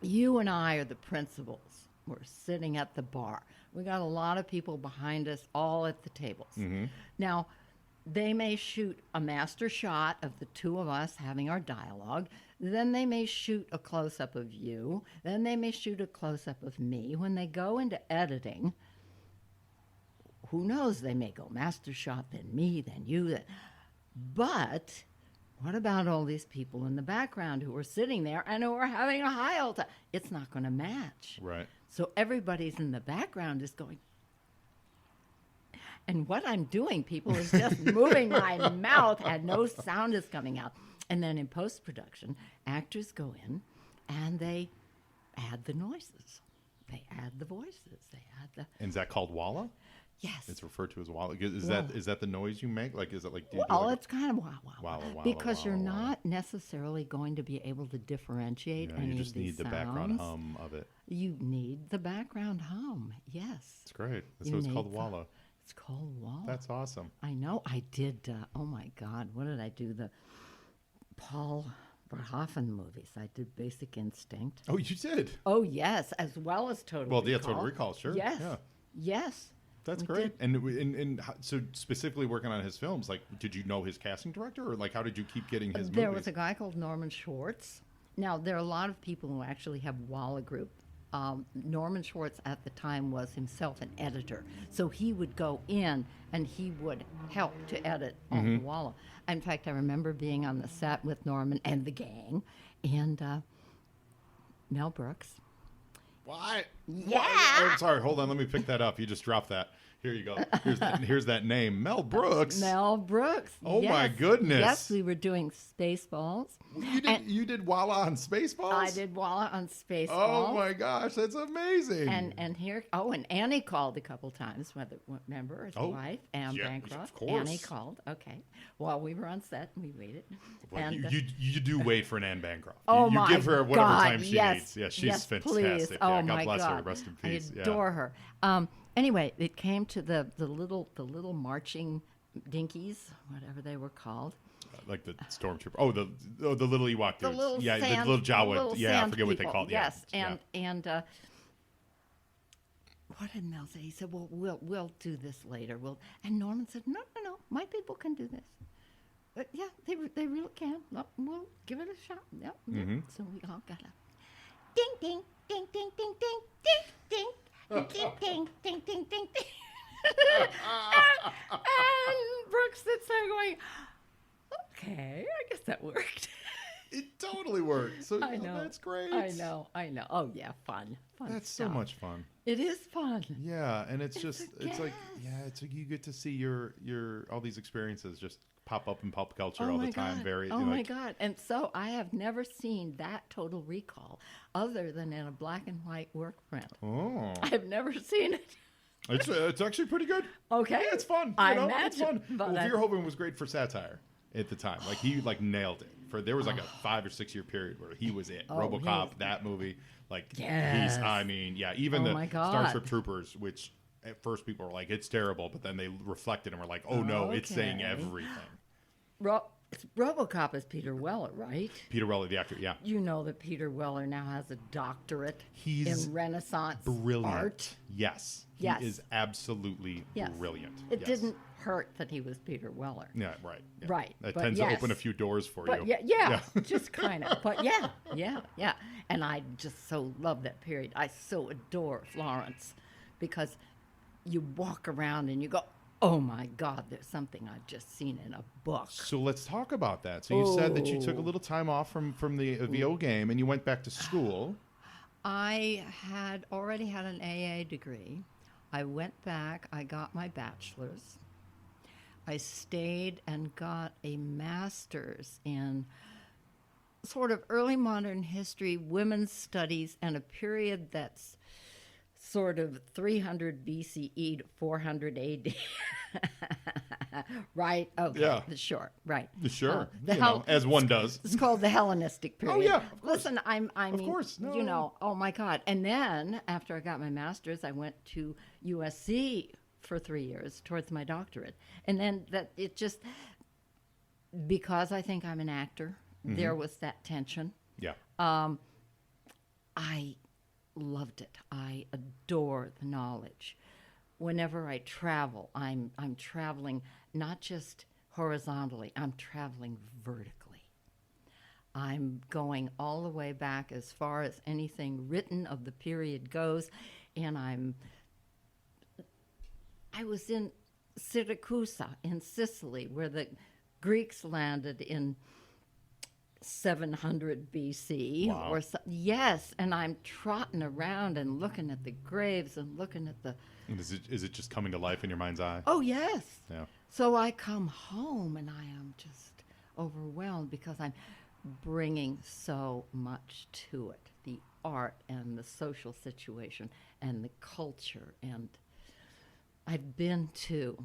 Speaker 4: You and I are the principals. We're sitting at the bar. We got a lot of people behind us, all at the tables.
Speaker 1: Mm-hmm.
Speaker 4: Now, they may shoot a master shot of the two of us having our dialogue. Then they may shoot a close-up of you. Then they may shoot a close-up of me. When they go into editing, who knows? They may go master shot, then me, then you. But what about all these people in the background who are sitting there and who are having a high old time? It's not going to match.
Speaker 1: Right.
Speaker 4: So everybody's in the background is going, and what I'm doing, people, is just moving my mouth and no sound is coming out. And then in post-production, actors go in and they add the noises. They add the voices. They add the...
Speaker 1: And is that called Walla?
Speaker 4: Yes.
Speaker 1: It's referred to as Walla. Is that the noise you make? Like, is it like... Do you do
Speaker 4: Well,
Speaker 1: like
Speaker 4: it's kind of wow.
Speaker 1: Walla,
Speaker 4: because you're
Speaker 1: walla,
Speaker 4: not necessarily going to be able to differentiate any
Speaker 1: you just
Speaker 4: of these
Speaker 1: need the
Speaker 4: sounds.
Speaker 1: background hum of it.
Speaker 4: You need the background hum, yes.
Speaker 1: It's great.
Speaker 4: You
Speaker 1: So it's
Speaker 4: need
Speaker 1: called
Speaker 4: the-
Speaker 1: Walla.
Speaker 4: It's called Walla.
Speaker 1: That's awesome.
Speaker 4: I know. I did, oh my God, what did I do? The Paul Verhoeven movies. I did Basic Instinct.
Speaker 1: Oh, you did?
Speaker 4: Oh, yes, as well as Total Recall.
Speaker 1: Well, yeah, Total Recall, sure.
Speaker 4: Yes.
Speaker 1: Yeah.
Speaker 4: Yes.
Speaker 1: That's
Speaker 4: We
Speaker 1: great.
Speaker 4: did.
Speaker 1: And so specifically working on his films, like, did you know his casting director, or like, how did you keep getting his
Speaker 4: There
Speaker 1: movies?
Speaker 4: was a guy called Norman Schwartz. Now, there are a lot of people who actually have Walla Group. Norman Schwartz at the time was himself an editor. So he would go in and he would help to edit on Walla. In fact, I remember being on the set with Norman and the gang and Mel Brooks.
Speaker 1: What?
Speaker 4: Yeah.
Speaker 1: Oh, sorry, hold on. Let me pick that up. You just dropped that. Here you go. Here's that name, Mel Brooks.
Speaker 4: Mel Brooks.
Speaker 1: Oh,
Speaker 4: yes.
Speaker 1: my goodness.
Speaker 4: Yes, we were doing Spaceballs.
Speaker 1: You did Walla on Spaceballs?
Speaker 4: I did Walla on Spaceballs.
Speaker 1: Oh my gosh, that's amazing.
Speaker 4: And here, and Annie called a couple times. Remember his wife, Anne
Speaker 1: yeah,
Speaker 4: Bancroft.
Speaker 1: of course.
Speaker 4: Annie called. Okay, while we were on set, we waited.
Speaker 1: Well,
Speaker 4: And,
Speaker 1: you do wait for an Anne Bancroft.
Speaker 4: oh
Speaker 1: you
Speaker 4: my
Speaker 1: give her whatever
Speaker 4: God,
Speaker 1: time she
Speaker 4: yes,
Speaker 1: needs. Yeah, she's
Speaker 4: yes,
Speaker 1: fantastic.
Speaker 4: Please.
Speaker 1: Yeah,
Speaker 4: Oh
Speaker 1: God
Speaker 4: my
Speaker 1: bless
Speaker 4: God.
Speaker 1: her. Rest in peace.
Speaker 4: I adore her. Anyway, it came to the little marching dinkies, whatever they were called.
Speaker 1: Like the stormtrooper. Oh, the little Ewok dudes.
Speaker 4: The little
Speaker 1: yeah,
Speaker 4: sand,
Speaker 1: the little Jawa.
Speaker 4: little
Speaker 1: Yeah, I
Speaker 4: sand
Speaker 1: forget what they
Speaker 4: people.
Speaker 1: called.
Speaker 4: Yes,
Speaker 1: yeah.
Speaker 4: and what did Mel say? He said, "Well, we'll do this later." And Norman said, "No, my people can do this. But yeah, they really can. No, we'll give it a shot." Yep.
Speaker 1: Mm-hmm.
Speaker 4: So we all got a ding ding ding ding ding ding ding ding. Ding, ding, ding, ding, ding, ding. and Brooks sits there going, okay, I guess that worked.
Speaker 1: It totally worked. So
Speaker 4: I know.
Speaker 1: that's great.
Speaker 4: I know. Oh, yeah, fun
Speaker 1: That's
Speaker 4: stuff.
Speaker 1: so much fun.
Speaker 4: It is fun.
Speaker 1: Yeah, and it's
Speaker 4: It's
Speaker 1: like you get to see your all these experiences just pop up in pop culture
Speaker 4: Oh
Speaker 1: all
Speaker 4: my
Speaker 1: the time.
Speaker 4: God. My God. And so I have never seen that Total Recall other than in a black and white work print.
Speaker 1: Oh,
Speaker 4: I've never seen it.
Speaker 1: it's actually pretty good.
Speaker 4: Okay.
Speaker 1: Yeah, it's fun.
Speaker 4: I
Speaker 1: It's
Speaker 4: imagine,
Speaker 1: fun.
Speaker 4: but
Speaker 1: Well, Verhoeven was great for satire. at the time. Like he nailed it. There was like a 5 or 6 year period where he was it.
Speaker 4: Oh,
Speaker 1: RoboCop, that movie, like
Speaker 4: Yes.
Speaker 1: even
Speaker 4: Oh
Speaker 1: the
Speaker 4: my God.
Speaker 1: Starship Troopers, which at first people were like, it's terrible, but then they reflected and were like, oh no, it's saying
Speaker 4: Okay.
Speaker 1: everything.
Speaker 4: RoboCop is Peter Weller, right?
Speaker 1: Peter Weller, the actor, yeah.
Speaker 4: You know that Peter Weller now has a doctorate
Speaker 1: He's
Speaker 4: in Renaissance
Speaker 1: Brilliant.
Speaker 4: art.
Speaker 1: Yes.
Speaker 4: Yes.
Speaker 1: He is absolutely
Speaker 4: Yes.
Speaker 1: brilliant.
Speaker 4: It
Speaker 1: Yes.
Speaker 4: didn't hurt that he was Peter Weller.
Speaker 1: Yeah, right. Yeah.
Speaker 4: Right,
Speaker 1: That
Speaker 4: but
Speaker 1: tends to open a
Speaker 4: yes.
Speaker 1: few doors for
Speaker 4: But
Speaker 1: you.
Speaker 4: yeah, just kind of. But yeah. And I just so love that period. I so adore Florence because you walk around and you go, oh my God, there's something I've just seen in a book.
Speaker 1: So let's talk about that. So you said that you took a little time off from the VO game and you went back to school.
Speaker 4: I had already had an AA degree. I went back, I got my bachelor's. I stayed and got a master's in sort of early modern history, women's studies, and a period that's sort of 300 BCE to 400 AD. Right? Okay.
Speaker 1: Yeah.
Speaker 4: Sure. Right.
Speaker 1: Sure.
Speaker 4: The
Speaker 1: You know, as one does.
Speaker 4: It's called the Hellenistic period.
Speaker 1: Oh, yeah, of course.
Speaker 4: Listen, I mean,
Speaker 1: course. No,
Speaker 4: you know, oh my God. And then after I got my master's, I went to USC for 3 years towards my doctorate. And then because I think I'm an actor, there was that tension.
Speaker 1: Yeah.
Speaker 4: I loved it. I adore the knowledge. Whenever I travel, I'm traveling not just horizontally, I'm traveling vertically. I'm going all the way back as far as anything written of the period goes, and I was in Siracusa in Sicily, where the Greeks landed in 700 BC.
Speaker 1: Wow.
Speaker 4: Or so, yes, and I'm trotting around and looking at the graves and looking at the.
Speaker 1: And is it just coming to life in your mind's eye?
Speaker 4: Oh yes.
Speaker 1: Yeah.
Speaker 4: So I come home and I am just overwhelmed because I'm bringing so much to it, the art and the social situation and the culture. And I've been to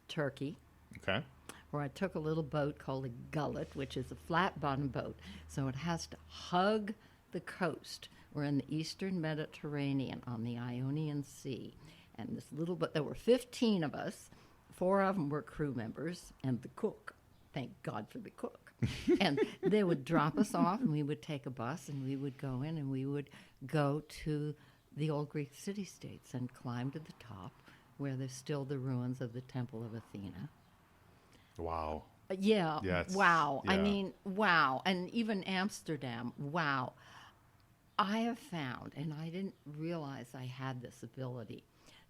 Speaker 4: Turkey,
Speaker 1: Okay.
Speaker 4: where I took a little boat called a gullet, which is a flat bottom boat. So it has to hug the coast. We're in the eastern Mediterranean on the Ionian Sea. And this little boat, there were 15 of us. 4 of them were crew members and the cook. Thank God for the cook. And they would drop us off and we would take a bus and we would go in and we would go to the old Greek city-states and climb to the top where there's still the ruins of the Temple of Athena.
Speaker 1: Wow.
Speaker 4: Yeah.
Speaker 1: Yes,
Speaker 4: Wow. I
Speaker 1: yeah.
Speaker 4: mean, wow. And even Amsterdam, wow. I have found, and I didn't realize I had this ability,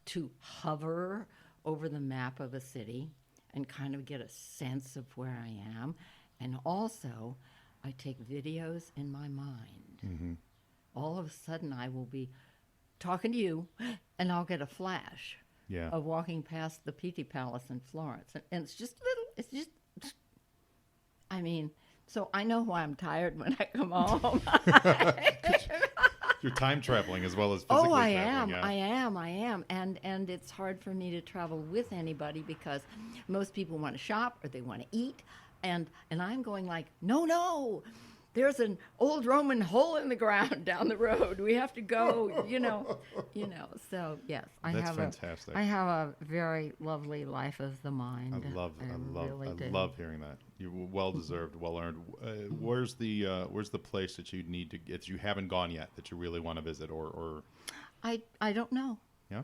Speaker 4: to hover over the map of a city and kind of get a sense of where I am. And also, I take videos in my mind.
Speaker 1: Mm-hmm.
Speaker 4: All of a sudden, I will be talking to you, and I'll get a flash
Speaker 1: Yeah.
Speaker 4: of walking past the Pitti Palace in Florence. And it's just I mean, so I know why I'm tired when I come home.
Speaker 1: You're time traveling as well as physically
Speaker 4: Oh, I
Speaker 1: traveling.
Speaker 4: am. I am. And it's hard for me to travel with anybody because most people want to shop or they want to eat. And I'm going like, no, there's an old Roman hole in the ground down the road. We have to go, you know. So yes,
Speaker 1: That's fantastic.
Speaker 4: I have a very lovely life of the mind.
Speaker 1: I
Speaker 4: really do.
Speaker 1: love hearing that. You well deserved, well earned. Where's the place that you need to get that you haven't gone yet that you really want to visit or
Speaker 4: I don't know.
Speaker 1: yeah?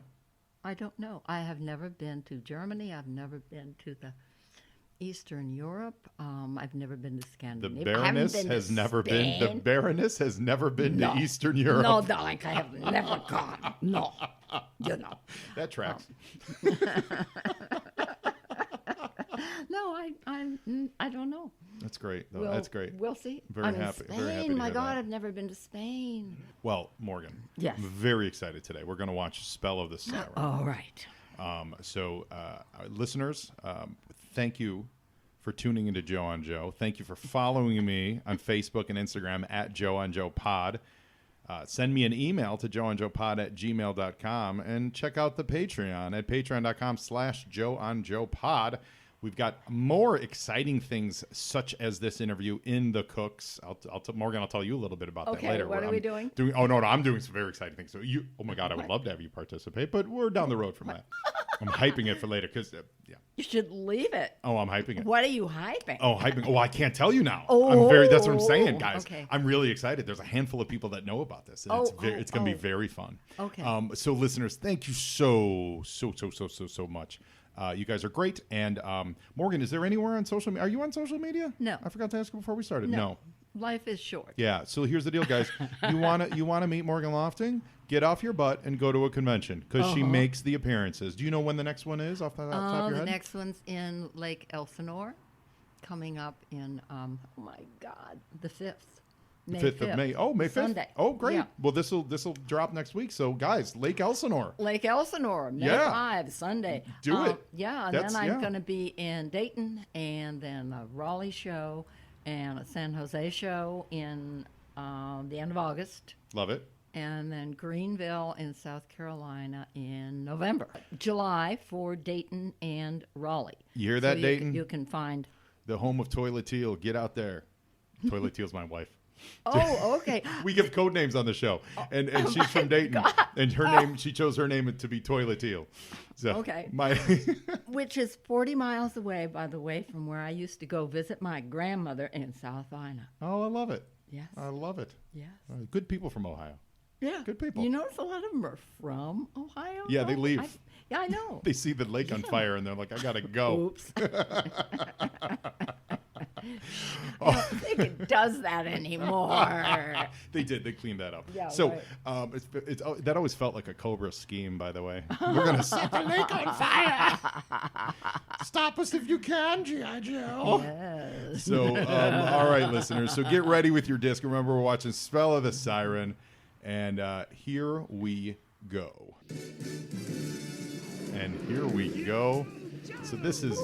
Speaker 4: I don't know. I have never been to Germany. I've never been to the Eastern Europe. I've never been to
Speaker 1: The
Speaker 4: Scandinavia.
Speaker 1: Baroness has never been. The Baroness has never been to Eastern Europe.
Speaker 4: No, darling, I have never gone. No, you know.
Speaker 1: That tracks.
Speaker 4: No, I don't know.
Speaker 1: That's great. Though. That's great.
Speaker 4: We'll see.
Speaker 1: Very
Speaker 4: I'm in
Speaker 1: happy-
Speaker 4: Spain.
Speaker 1: very happy to
Speaker 4: My
Speaker 1: hear
Speaker 4: God,
Speaker 1: that.
Speaker 4: I've never been to Spain.
Speaker 1: Well, Morgan.
Speaker 4: Yes.
Speaker 1: I'm very excited today. We're going to watch Spell of the Siren.
Speaker 4: All right.
Speaker 1: So, our listeners, thank you for tuning into Joe on Joe. Thank you for following me on Facebook and Instagram at Joe on Joe Pod. Send me an email to joeonjoepod@gmail.com and check out the Patreon at patreon.com/JoeOnJoePod, We've got more exciting things, such as this interview, in the cooks. Morgan, I'll tell you a little bit about that later.
Speaker 4: What are we doing?
Speaker 1: Oh, no, I'm doing some very exciting things. So oh my God, I would love to have you participate, but we're down the road from that. I'm hyping it for later because, yeah.
Speaker 4: You should leave it.
Speaker 1: Oh, I'm hyping it.
Speaker 4: What are you hyping?
Speaker 1: Oh, hyping. Oh, I can't tell you now.
Speaker 4: Oh,
Speaker 1: that's what I'm saying, guys.
Speaker 4: Okay.
Speaker 1: I'm really excited. There's a handful of people that know about this, and it's going to be very fun.
Speaker 4: Okay.
Speaker 1: So, listeners, thank you so much. You guys are great. And Morgan, is there anywhere on social media? Are you on social media?
Speaker 4: No.
Speaker 1: I forgot to ask you before we started. No.
Speaker 4: Life is short.
Speaker 1: Yeah. So here's the deal, guys. You wanna meet Morgan Lofting? Get off your butt and go to a convention because she makes the appearances. Do you know when the next one is off the top of your head?
Speaker 4: The next one's in Lake Elsinore, coming up in the 5th. May
Speaker 1: 5th of May. Oh, May 5th.
Speaker 4: Sunday.
Speaker 1: Oh, great.
Speaker 4: Yeah.
Speaker 1: Well, this will drop next week. So, guys, Lake Elsinore.
Speaker 4: Lake Elsinore, May 5, Sunday.
Speaker 1: Do it.
Speaker 4: Yeah, and then I'm going to be in Dayton, and then a Raleigh show, and a San Jose show in the end of August.
Speaker 1: Love it.
Speaker 4: And then Greenville in South Carolina in November. July for Dayton and Raleigh.
Speaker 1: You hear that, Dayton?
Speaker 4: You can find...
Speaker 1: The home of Toilet Teal. Get out there. Toilet Teal's my wife.
Speaker 4: Oh, okay.
Speaker 1: We give code names on the show, and she's from Dayton, and her name, she chose her name to be Toilet Teal. So
Speaker 4: okay.
Speaker 1: Which
Speaker 4: is 40 miles away, by the way, from where I used to go visit my grandmother in South Ina.
Speaker 1: Oh, I love it.
Speaker 4: Yes.
Speaker 1: I love it.
Speaker 4: Yes.
Speaker 1: Good people from Ohio.
Speaker 4: Yeah.
Speaker 1: Good people.
Speaker 4: You notice a lot of them are from Ohio?
Speaker 1: Yeah, they leave.
Speaker 4: I know.
Speaker 1: They see the lake on fire, and they're like, I got to go.
Speaker 4: Oops. I don't think it does that anymore.
Speaker 1: They did. They cleaned that up.
Speaker 4: Yeah,
Speaker 1: so
Speaker 4: right.
Speaker 1: that always felt like a Cobra scheme, by the way. We're going to set the lake on fire. Stop us if you can, G.I. Joe.
Speaker 4: Yes.
Speaker 1: So, all right, listeners. So get ready with your disc. Remember, we're watching Spell of the Siren. And here we go. And here we go. So this is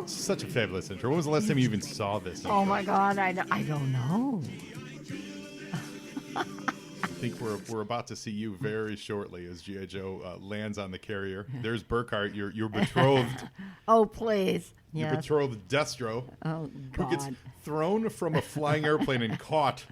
Speaker 1: such a fabulous intro. When was the last time you even saw this intro?
Speaker 4: Oh, my God. I don't know.
Speaker 1: I think we're about to see you very shortly as G.I. Joe lands on the carrier. There's Burkhart, your betrothed.
Speaker 4: Oh, please.
Speaker 1: Your
Speaker 4: Yes.
Speaker 1: betrothed Destro.
Speaker 4: Oh,
Speaker 1: Who gets
Speaker 4: God.
Speaker 1: thrown from a flying airplane and caught.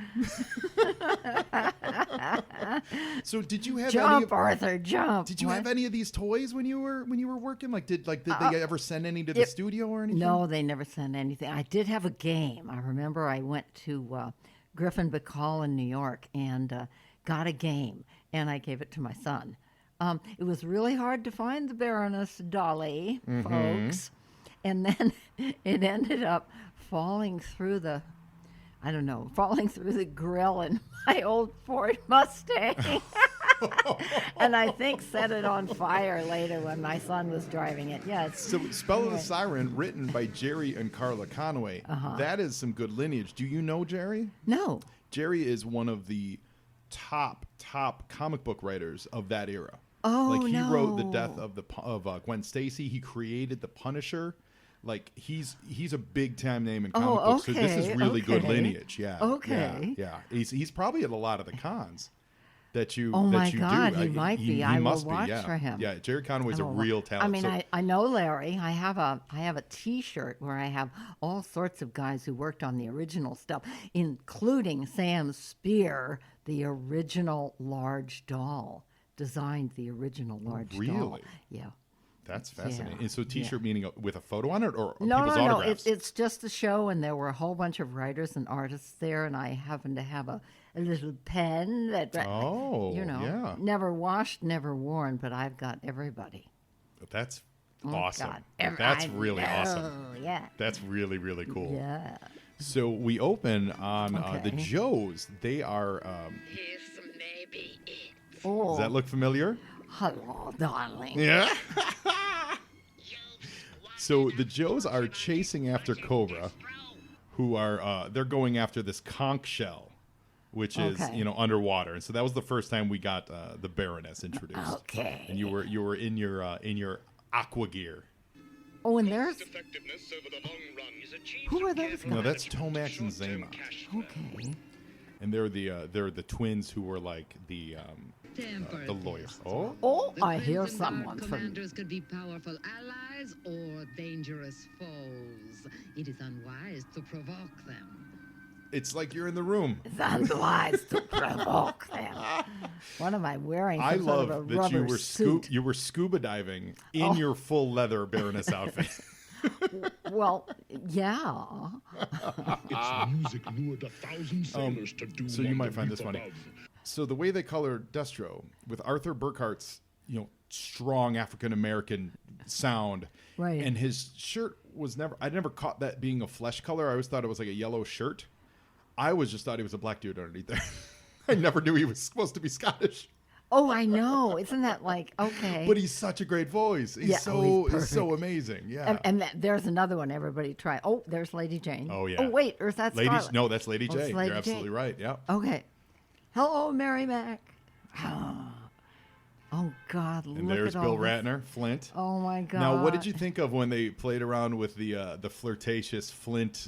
Speaker 1: So did you have
Speaker 4: Jump, Arthur, jump.
Speaker 1: Did you
Speaker 4: What?
Speaker 1: have any of these toys when you were working? Did they ever send any to the studio or anything?
Speaker 4: No, they never sent anything. I did have a game. I remember I went to Griffin Bacall in New York and got a game, and I gave it to my son. It was really hard to find the Baroness dolly, folks, and then it ended up falling through the grill in my old Ford Mustang. And I think set it on fire later when my son was driving it. Yes.
Speaker 1: So Spell of the Siren, written by Jerry and Carla Conway. That is some good lineage. Do you know Jerry?
Speaker 4: No.
Speaker 1: Jerry is one of the top comic book writers of that era.
Speaker 4: Oh,
Speaker 1: he wrote the death of Gwen Stacy. He created the Punisher. He's a big time name in comic books. So this is really good lineage. Yeah.
Speaker 4: Okay.
Speaker 1: Yeah. He's probably at a lot of the cons that you
Speaker 4: Oh my
Speaker 1: do.
Speaker 4: God, he might be.
Speaker 1: He
Speaker 4: I will
Speaker 1: must be,
Speaker 4: watch
Speaker 1: yeah.
Speaker 4: for him.
Speaker 1: Yeah, Jerry Conway's a real talent.
Speaker 4: I mean, I know Larry. I have a T-shirt where I have all sorts of guys who worked on the original stuff, including Sam Spear, the original large doll, designed the original large doll.
Speaker 1: Really?
Speaker 4: Yeah.
Speaker 1: That's fascinating.
Speaker 4: Yeah.
Speaker 1: And so T-shirt meaning with a photo on it or
Speaker 4: No,
Speaker 1: people's
Speaker 4: no,
Speaker 1: autographs?
Speaker 4: it's just a show, and there were a whole bunch of writers and artists there, and I happen to have a little pen that,
Speaker 1: yeah.
Speaker 4: never washed, never worn, but I've got everybody.
Speaker 1: That's
Speaker 4: Oh,
Speaker 1: awesome.
Speaker 4: God.
Speaker 1: That's
Speaker 4: I
Speaker 1: really
Speaker 4: know,
Speaker 1: awesome.
Speaker 4: Yeah.
Speaker 1: That's really, really cool.
Speaker 4: Yeah.
Speaker 1: So we open on the
Speaker 4: Okay.
Speaker 1: Joes. They are.
Speaker 2: This may be it.
Speaker 4: Oh,
Speaker 1: Does that look familiar?
Speaker 4: hello, darling.
Speaker 1: Yeah. So the Joes are chasing after Cobra, who are they're going after this conch shell, which is
Speaker 4: Okay.
Speaker 1: underwater. And so that was the first time we got the Baroness introduced.
Speaker 4: Okay.
Speaker 1: And you were in your aqua gear.
Speaker 4: Oh, and there's
Speaker 2: Effectiveness over the long run is achieved.
Speaker 4: who are those
Speaker 1: No,
Speaker 4: guys?
Speaker 1: that's Tomax and Zamos.
Speaker 4: Okay.
Speaker 1: And they're the twins who were like the lawyers. Oh,
Speaker 4: Oh, I hear someone from.
Speaker 5: Commanders could be powerful allies allies or dangerous foes. It is unwise to provoke them.
Speaker 1: It's like you're in the room.
Speaker 4: It's unwise to provoke them. What am I wearing?
Speaker 1: I
Speaker 4: Some sort of
Speaker 1: love
Speaker 4: a
Speaker 1: that
Speaker 4: rubber
Speaker 1: you were
Speaker 4: suit.
Speaker 1: you were scuba diving in your full leather Baroness outfit.
Speaker 4: Well, yeah.
Speaker 6: Its music lured 1,000 sailors to doom.
Speaker 1: So you
Speaker 6: on
Speaker 1: might
Speaker 6: the
Speaker 1: find
Speaker 6: reef
Speaker 1: this funny.
Speaker 6: above.
Speaker 1: So the way they color Destro with Arthur Burkhart's, strong African American sound,
Speaker 4: Right.
Speaker 1: and his shirt was I never caught that being a flesh color. I always thought it was like a yellow shirt. I always just thought he was a black dude underneath there. I never knew he was supposed to be Scottish.
Speaker 4: Oh, I know. Isn't that like, okay.
Speaker 1: But he's such a great voice. He's
Speaker 4: Yeah,
Speaker 1: he's so
Speaker 4: perfect.
Speaker 1: amazing. Yeah.
Speaker 4: And there's another one everybody try. Oh, there's Lady Jane.
Speaker 1: Oh, yeah.
Speaker 4: Oh, wait, or is that
Speaker 1: Ladies,
Speaker 4: Scarlet?
Speaker 1: no, that's Lady
Speaker 4: Oh,
Speaker 1: J.
Speaker 4: it's Lady
Speaker 1: You're absolutely
Speaker 4: J.
Speaker 1: right. Yeah.
Speaker 4: Okay. Hello, Mary Mac. Oh, God, look
Speaker 1: And there's
Speaker 4: at
Speaker 1: Bill
Speaker 4: all this.
Speaker 1: Ratner, Flint.
Speaker 4: Oh, my God.
Speaker 1: Now, what did you think of when they played around with the flirtatious Flint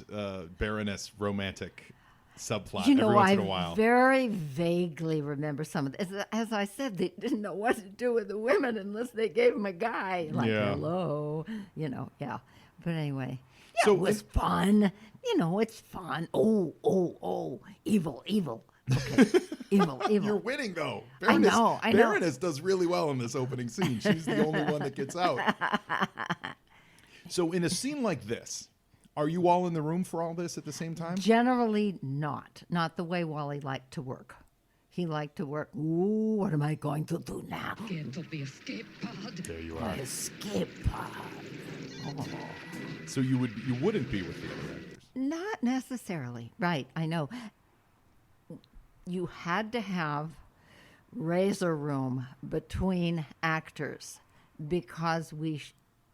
Speaker 1: Baroness romantic subplot every once in a while?
Speaker 4: Very vaguely remember some of this. As I said, they didn't know what to do with the women unless they gave them a guy. Like,
Speaker 1: Yeah.
Speaker 4: hello, yeah. But anyway, yeah,
Speaker 1: So
Speaker 4: it was fun. It's fun. Oh, evil. Okay, evil.
Speaker 1: You're winning, though.
Speaker 4: I know.
Speaker 1: Baroness does really well in this opening scene. She's the only one that gets out. So in a scene like this, are you all in the room for all this at the same time?
Speaker 4: Generally not the way Wally liked to work. He liked to work. Ooh, what am I going to do now?
Speaker 5: Get to the escape pod.
Speaker 1: There you are.
Speaker 4: Escape pod. Oh.
Speaker 1: So you wouldn't be with the other actors.
Speaker 4: Not necessarily. Right, I know. You had to have razor room between actors because we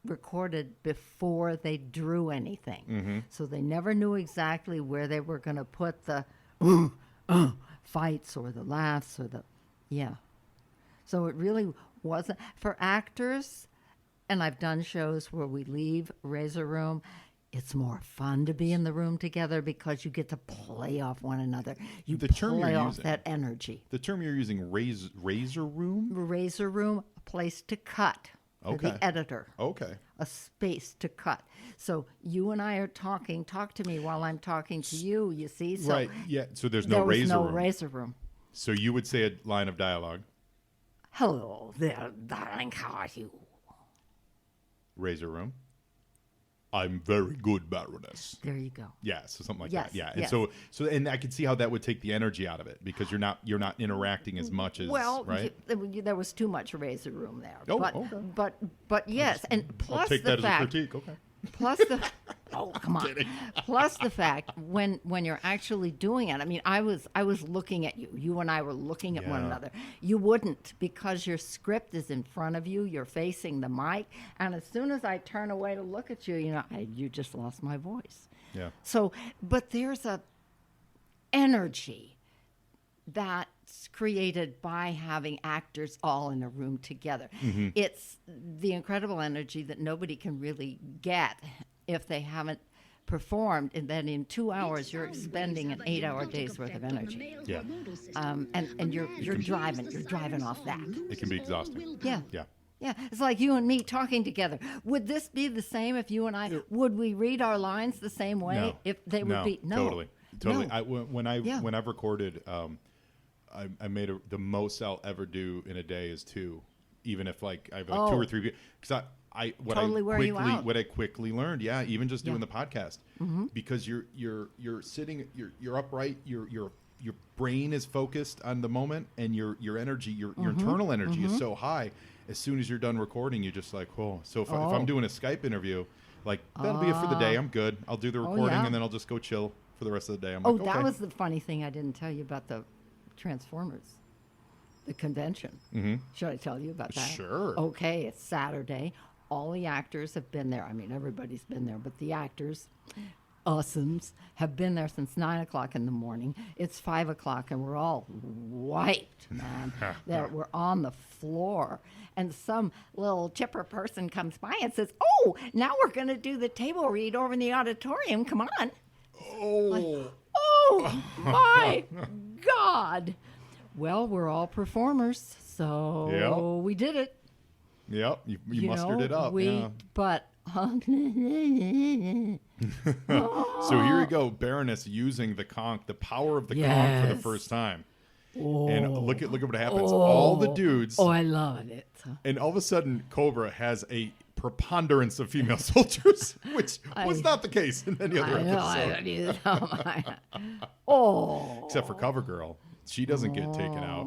Speaker 4: recorded before they drew anything.
Speaker 1: Mm-hmm.
Speaker 4: So they never knew exactly where they were going to put the fights or the laughs or yeah. So it really wasn't. For actors, and I've done shows where we leave razor room, it's more fun to be in the room together because you get to play off one another. You
Speaker 1: The term
Speaker 4: play
Speaker 1: you're
Speaker 4: off
Speaker 1: using.
Speaker 4: that energy.
Speaker 1: The term you're using, razor room?
Speaker 4: Razor room, a place to cut for
Speaker 1: Okay.
Speaker 4: the editor.
Speaker 1: Okay.
Speaker 4: A space to cut. So you and I are talking. Talk to me while I'm talking to you, you see? So
Speaker 1: Right. Yeah. So there's
Speaker 4: there
Speaker 1: no
Speaker 4: was
Speaker 1: razor
Speaker 4: no
Speaker 1: room.
Speaker 4: razor room.
Speaker 1: So you would say a line of dialogue.
Speaker 4: Hello there, darling. How are you?
Speaker 1: Razor room. I'm very good, Baroness.
Speaker 4: There you go.
Speaker 1: Yeah, so something like
Speaker 4: Yes,
Speaker 1: that. Yeah, and
Speaker 4: yes.
Speaker 1: and I can see how that would take the energy out of it because you're not interacting as much as
Speaker 4: Well,
Speaker 1: right.
Speaker 4: there was too much razor room there.
Speaker 1: Oh,
Speaker 4: but,
Speaker 1: okay.
Speaker 4: but yes, and
Speaker 1: I'll
Speaker 4: plus
Speaker 1: take
Speaker 4: the
Speaker 1: that as a
Speaker 4: fact,
Speaker 1: critique. Okay.
Speaker 4: plus the come on, plus the fact when you're actually doing it. I mean, I was looking at you. You and I were looking at one
Speaker 1: Yeah.
Speaker 4: another. You wouldn't because your script is in front of you. You're facing the mic, and as soon as I turn away to look at you, you just lost my voice.
Speaker 1: Yeah.
Speaker 4: So, but there's a energy that's created by having actors all in a room together.
Speaker 1: Mm-hmm.
Speaker 4: It's the incredible energy that nobody can really get if they haven't performed, and then in 2 hours you're expending an 8-hour day's worth of energy.
Speaker 1: Yeah.
Speaker 4: And you're driving off that.
Speaker 1: It can be exhausting.
Speaker 4: Yeah.
Speaker 1: Yeah.
Speaker 4: Yeah, it's like you and me talking together. Would this be the same if you and I, would we read our lines the same way?
Speaker 1: No.
Speaker 4: If they would be, no.
Speaker 1: Totally.
Speaker 4: No.
Speaker 1: When I've recorded, I made the most I'll ever do in a day is 2, even if like I have like 2 or 3 people. Because
Speaker 4: Totally wear you out.
Speaker 1: what I quickly learned, even just doing
Speaker 4: Yeah.
Speaker 1: the podcast,
Speaker 4: Mm-hmm.
Speaker 1: because you're sitting, you're upright, your brain is focused on the moment, and your energy, your
Speaker 4: Mm-hmm.
Speaker 1: internal energy is so high. As soon as you're done recording, you're just like, oh. So if I'm doing a Skype interview, like that'll be it for the day. I'm good. I'll do the recording
Speaker 4: yeah.
Speaker 1: and then I'll just go chill for the rest of the day. I'm
Speaker 4: Oh,
Speaker 1: like, okay.
Speaker 4: that was the funny thing I didn't tell you about the Transformers, the convention. Mm-hmm. Should I tell you about that?
Speaker 1: Sure.
Speaker 4: Okay, it's Saturday. All the actors have been there. I mean, everybody's been there, but the actors, ussums, have been there since 9 o'clock in the morning. It's 5 o'clock, and we're all wiped, man. We're on the floor. And some little chipper person comes by and says, oh, now we're going to do the table read over in the auditorium. Come on.
Speaker 1: Oh.
Speaker 4: Oh, my God. Well, we're all performers, so
Speaker 1: Yep.
Speaker 4: we did it.
Speaker 1: Yep, you mustered it up.
Speaker 4: But
Speaker 1: So here you go, Baroness using the conch, the power of the conch for the first time. And look at what happens. All the dudes.
Speaker 4: Oh, I love it.
Speaker 1: And all of a sudden, Cobra has a preponderance of female soldiers, which was not the case in any other episode. Except for Cover Girl. She doesn't get taken out.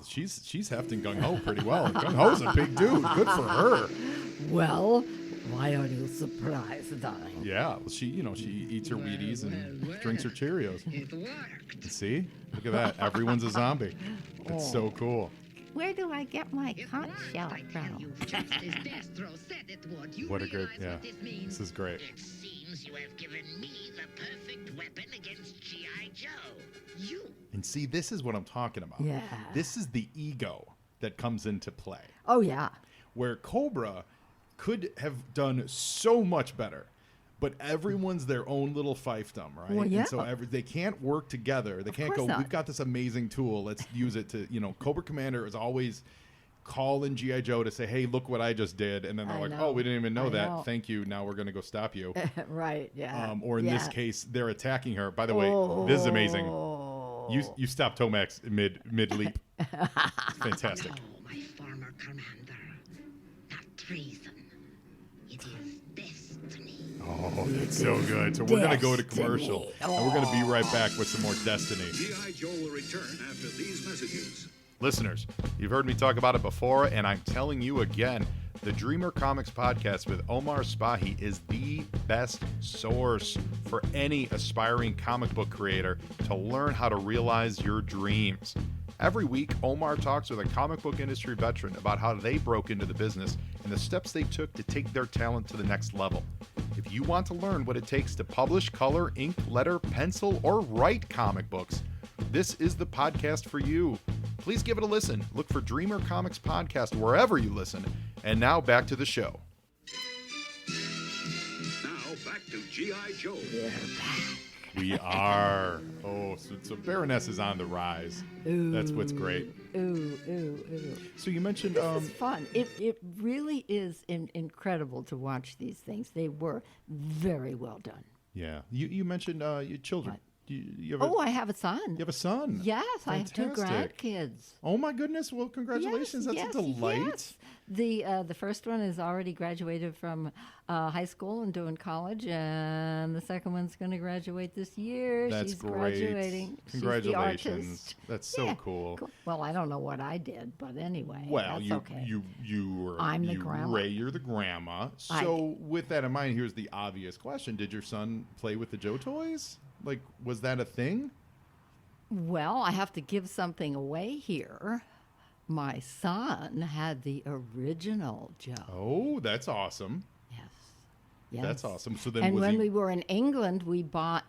Speaker 1: She's hefting Gung Ho pretty well. Gung Ho's a big dude. Good for her.
Speaker 4: Well, why are you surprised, darling?
Speaker 1: Yeah, well, she eats her Wheaties and drinks her Cheerios.
Speaker 5: It worked.
Speaker 1: See? Look at that. Everyone's a zombie. It's so cool.
Speaker 4: Where do I get my conch shell from?
Speaker 1: What a great, yeah. This is great.
Speaker 2: It seems you have given me the perfect weapon against G.I. Joe. You.
Speaker 1: And see, this is what I'm talking about.
Speaker 4: Yeah.
Speaker 1: This is the ego that comes into play.
Speaker 4: Oh, yeah.
Speaker 1: Where Cobra could have done so much better, but everyone's their own little fiefdom, right?
Speaker 4: Well, yeah.
Speaker 1: And so they can't work together. They can't go,
Speaker 4: not.
Speaker 1: we've got this amazing tool, let's use it to, Cobra Commander is always calling G.I. Joe to say, hey, look what I just did. And then they're like, oh, we didn't even know that. Thank you. Now we're going to go stop you.
Speaker 4: Right, yeah.
Speaker 1: Or in this case, they're attacking her. By the way, this is amazing. You stop Tomax mid leap. It's fantastic.
Speaker 5: No, my former commander. Not treason. It is destiny.
Speaker 1: Oh, that's so good. So we're going to go to commercial. And we're going to be right back with some more Destiny.
Speaker 6: G.I. Joe will return after these messages.
Speaker 1: Listeners, you've heard me talk about it before, and I'm telling you again, the Dreamer Comics podcast with Omar Spahi is the best source for any aspiring comic book creator to learn how to realize your dreams. Every week, Omar talks with a comic book industry veteran about how they broke into the business and the steps they took to take their talent to the next level. If you want to learn what it takes to publish, color, ink, letter, pencil, or write comic books, this is the podcast for you. Please give it a listen. Look for Dreamer Comics Podcast wherever you listen. And now back to the show.
Speaker 6: Now back to G.I. Joe.
Speaker 1: We are. Oh, so Baroness is on the rise.
Speaker 4: Ooh.
Speaker 1: That's what's great.
Speaker 4: Ooh.
Speaker 1: So you mentioned
Speaker 4: This is fun. It really is incredible to watch these things. They were very well done.
Speaker 1: Yeah. You mentioned your children.
Speaker 4: What?
Speaker 1: You have
Speaker 4: I have a son.
Speaker 1: You have a son.
Speaker 4: Yes, I have two
Speaker 1: Fantastic.
Speaker 4: grandkids.
Speaker 1: Oh my goodness! Well, congratulations. That's a delight.
Speaker 4: Yes. The first one is already graduated from high school and doing college, and the second one's going to graduate this year.
Speaker 1: That's
Speaker 4: She's
Speaker 1: great.
Speaker 4: Graduating.
Speaker 1: Congratulations.
Speaker 4: She's the artist.
Speaker 1: That's so cool.
Speaker 4: Well, I don't know what I did, but anyway,
Speaker 1: Well,
Speaker 4: that's okay.
Speaker 1: I'm the grandma. You're the grandma. So with that in mind, here's the obvious question: did your son play with the Joe toys? Like, was that a thing?
Speaker 4: Well, I have to give something away here. My son had the original Joe.
Speaker 1: Oh, that's awesome.
Speaker 4: Yes.
Speaker 1: That's awesome. So then,
Speaker 4: And
Speaker 1: was
Speaker 4: when
Speaker 1: he...
Speaker 4: we were in England, we bought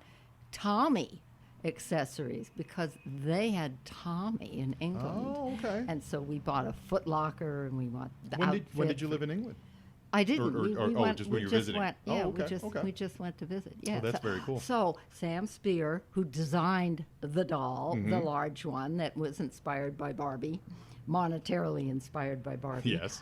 Speaker 4: Tommy accessories because they had Tommy in England.
Speaker 1: Oh, okay.
Speaker 4: And so we bought a Foot Locker and we bought the
Speaker 1: When did you live in England?
Speaker 4: I didn't.
Speaker 1: Just when you were visiting?
Speaker 4: We just went to visit. Yeah,
Speaker 1: Oh, that's very cool.
Speaker 4: So Sam Spear, who designed the doll, the large one that was inspired by Barbie, monetarily inspired by Barbie.
Speaker 1: Yes.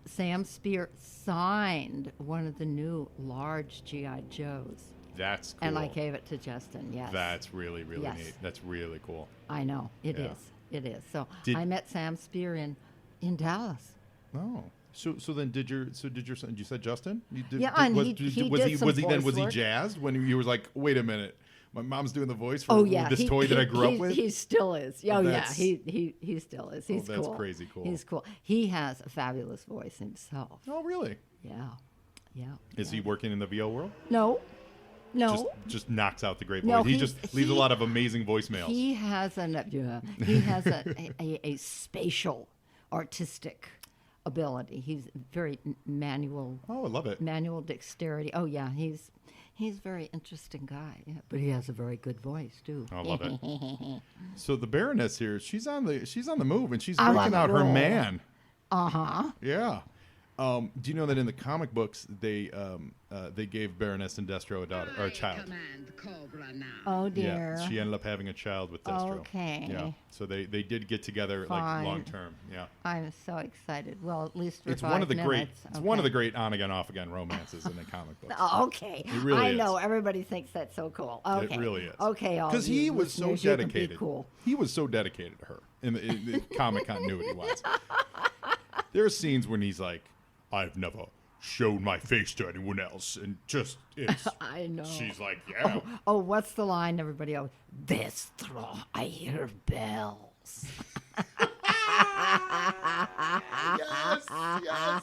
Speaker 4: Sam Spear signed one of the new large G.I. Joes.
Speaker 1: That's cool.
Speaker 4: And I gave it to Justin. Yes.
Speaker 1: That's really, really
Speaker 4: Yes.
Speaker 1: neat. That's really cool.
Speaker 4: I know it
Speaker 1: Yeah.
Speaker 4: is. It is. So
Speaker 1: Did-
Speaker 4: I met Sam Spear in Dallas.
Speaker 1: Oh. So then did your son? You said Justin?
Speaker 4: Yeah, and he did some
Speaker 1: was he
Speaker 4: voice work.
Speaker 1: jazzed when he was like, wait a minute, my mom's doing the voice for
Speaker 4: Oh yeah,
Speaker 1: this toy that I grew up with?
Speaker 4: He still is. Oh yeah,
Speaker 1: That's-
Speaker 4: he still is. He's
Speaker 1: that's
Speaker 4: cool.
Speaker 1: crazy cool.
Speaker 4: He's cool. He has a fabulous voice himself.
Speaker 1: Oh really?
Speaker 4: Yeah.
Speaker 1: Is he working in the VO world?
Speaker 4: No.
Speaker 1: Just knocks out the great
Speaker 4: No,
Speaker 1: voice. He just leaves a lot of amazing voicemails.
Speaker 4: He has a spatial, artistic ability. He's very manual.
Speaker 1: Oh, I love it.
Speaker 4: Manual dexterity. Oh yeah, he's a very interesting guy. Yeah, but he has a very good voice too.
Speaker 1: I love it. So the Baroness here, she's on the move and she's
Speaker 4: I
Speaker 1: breaking
Speaker 4: love
Speaker 1: out
Speaker 4: it.
Speaker 1: her
Speaker 4: Oh.
Speaker 1: man.
Speaker 4: Uh-huh.
Speaker 1: Yeah. Do you know that in the comic books they gave Baroness and Destro a daughter or a child?
Speaker 5: Command Cobra now.
Speaker 4: Oh dear.
Speaker 1: Yeah, she ended up having a child with Destro.
Speaker 4: Okay.
Speaker 1: Yeah, so they did get together like
Speaker 4: Fine.
Speaker 1: long term. Yeah,
Speaker 4: I'm so excited. Well, at least for
Speaker 1: it's
Speaker 4: 5
Speaker 1: one of the great.
Speaker 4: minutes.
Speaker 1: It's one of the great on again, off again romances in the comic books.
Speaker 4: Oh, okay.
Speaker 1: It really
Speaker 4: I
Speaker 1: is.
Speaker 4: know everybody thinks that's so cool. Okay.
Speaker 1: It really is.
Speaker 4: Okay, all
Speaker 1: Because
Speaker 4: you
Speaker 1: he was so
Speaker 4: listeners, you can be
Speaker 1: dedicated.
Speaker 4: Cool.
Speaker 1: He was so dedicated to her in the comic continuity wise. There are scenes when he's like, "I've never shown my face to anyone else," and just it's.
Speaker 4: I know.
Speaker 1: She's like, "Yeah."
Speaker 4: Oh, what's the line? Everybody else. This throw, I hear bells.
Speaker 1: Yes.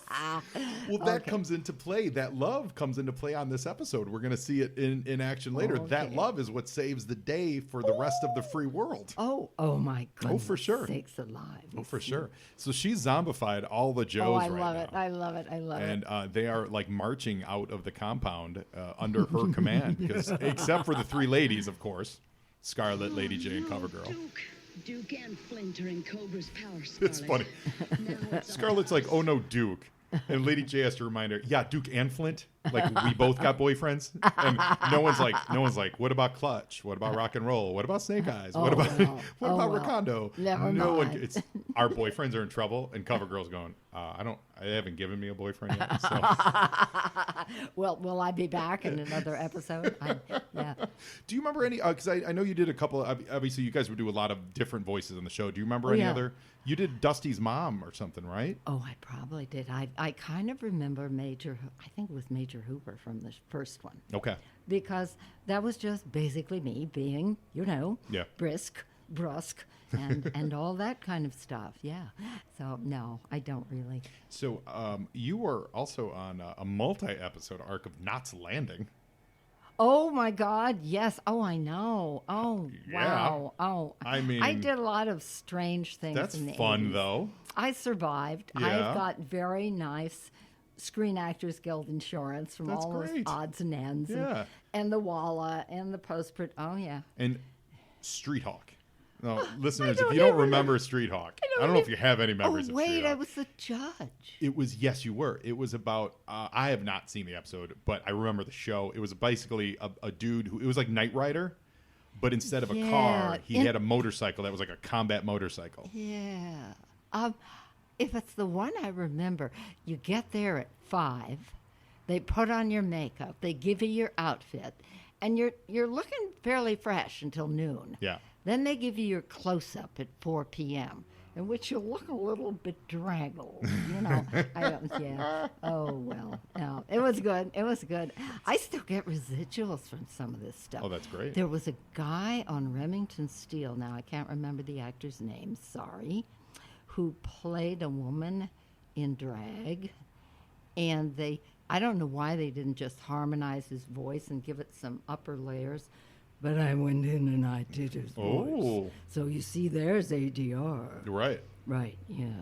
Speaker 1: Well, that comes into play. That love comes into play on this episode. We're going to see it in action later. That
Speaker 4: Okay.
Speaker 1: love is what saves the day for the rest of the free world.
Speaker 4: Oh my goodness.
Speaker 1: for sure.
Speaker 4: Sakes alive.
Speaker 1: Oh, for sure. So she's zombified all the Joes
Speaker 4: Oh, I
Speaker 1: right
Speaker 4: love
Speaker 1: now.
Speaker 4: it. I love it. I love it.
Speaker 1: And they are like marching out of the compound under her command, because except for the 3 ladies, of course, Scarlet, Lady J, and CoverGirl.
Speaker 5: Duke and Flint are in Cobra's power, Scarlet.
Speaker 1: It's funny.
Speaker 5: Now it's
Speaker 1: Scarlet's like, "Oh no, Duke," and Lady J has to remind her, "Yeah, Duke and Flint. Like we both got boyfriends." And no one's like, "What about Clutch? What about Rock and Roll? What about Snake Eyes? What
Speaker 4: Oh,
Speaker 1: about
Speaker 4: well.
Speaker 1: what
Speaker 4: Oh,
Speaker 1: about
Speaker 4: well.
Speaker 1: Rakondo?"
Speaker 4: Never
Speaker 1: no one.
Speaker 4: mind.
Speaker 1: It's our boyfriends are in trouble, and CoverGirl's going, They haven't given me a boyfriend yet." So.
Speaker 4: Well, will I be back in another episode? Yeah.
Speaker 1: Do you remember any? Because I know you did a couple. Obviously, you guys would do a lot of different voices on the show. Do you remember any
Speaker 4: yeah.
Speaker 1: other? You did Dusty's mom or something, right?
Speaker 4: Oh, I probably did. I kind of remember I think it was Major Hooper from the first one.
Speaker 1: Okay.
Speaker 4: Because that was just basically me being,
Speaker 1: Yeah.
Speaker 4: brisk, brusque, and all that kind of stuff. Yeah. So, no, I don't really.
Speaker 1: So you were also on a multi-episode arc of Knott's Landing.
Speaker 4: Oh, my God. Yes. Oh, I know. Oh,
Speaker 1: Yeah.
Speaker 4: wow. Oh,
Speaker 1: I mean,
Speaker 4: I did a lot of strange things
Speaker 1: That's
Speaker 4: in the
Speaker 1: fun,
Speaker 4: 80s.
Speaker 1: though.
Speaker 4: I survived.
Speaker 1: Yeah.
Speaker 4: I've got very nice Screen Actors Guild insurance from
Speaker 1: That's
Speaker 4: all those
Speaker 1: great.
Speaker 4: odds and ends.
Speaker 1: Yeah.
Speaker 4: And the Walla and the post-print. Oh, yeah.
Speaker 1: And Street Hawk. No, listeners,
Speaker 4: don't
Speaker 1: if you don't
Speaker 4: even
Speaker 1: remember Street Hawk, I don't know if you have any memories
Speaker 4: Oh,
Speaker 1: of
Speaker 4: wait,
Speaker 1: Street Hawk.
Speaker 4: I was the judge.
Speaker 1: It was, yes, you were. It was about, I have not seen the episode, but I remember the show. It was basically a dude who, it was like Knight Rider, but instead of a car, he had a motorcycle that was like a combat motorcycle.
Speaker 4: Yeah. If it's the one I remember, you get there at 5, they put on your makeup, they give you your outfit, and you're looking fairly fresh until noon.
Speaker 1: Yeah.
Speaker 4: Then they give you your close-up at 4 p.m., in which you look a little bit draggled, Yeah. Oh, well. No, it was good. It was good. I still get residuals from some of this stuff.
Speaker 1: Oh, that's great.
Speaker 4: There was a guy on Remington Steele, now I can't remember the actor's name, sorry, who played a woman in drag, and I don't know why they didn't just harmonize his voice and give it some upper layers, but I went in and I did his voice.
Speaker 1: Oh.
Speaker 4: So you see, there's ADR.
Speaker 1: Right.
Speaker 4: Right, yeah.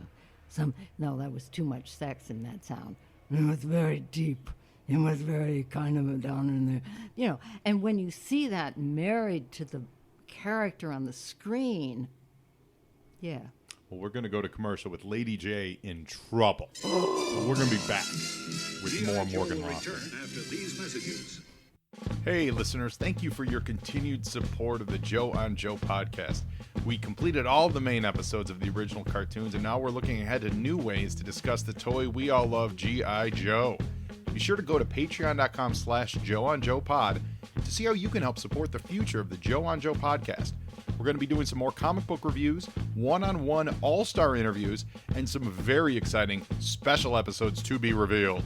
Speaker 4: No, that was too much sex in that sound. It was very deep. It was very kind of down in there. And when you see that married to the character on the screen, yeah.
Speaker 1: Well, we're going to go to commercial with Lady J in trouble. So we're going to be back with more Morgan Lofting.
Speaker 6: after these messages.
Speaker 1: Hey, listeners, thank you for your continued support of the Joe on Joe podcast. We completed all the main episodes of the original cartoons, and now we're looking ahead to new ways to discuss the toy we all love, G.I. Joe. Be sure to go to patreon.com/JoeOnJoePod to see how you can help support the future of the Joe on Joe podcast. We're going to be doing some more comic book reviews, one-on-one all-star interviews, and some very exciting special episodes to be revealed.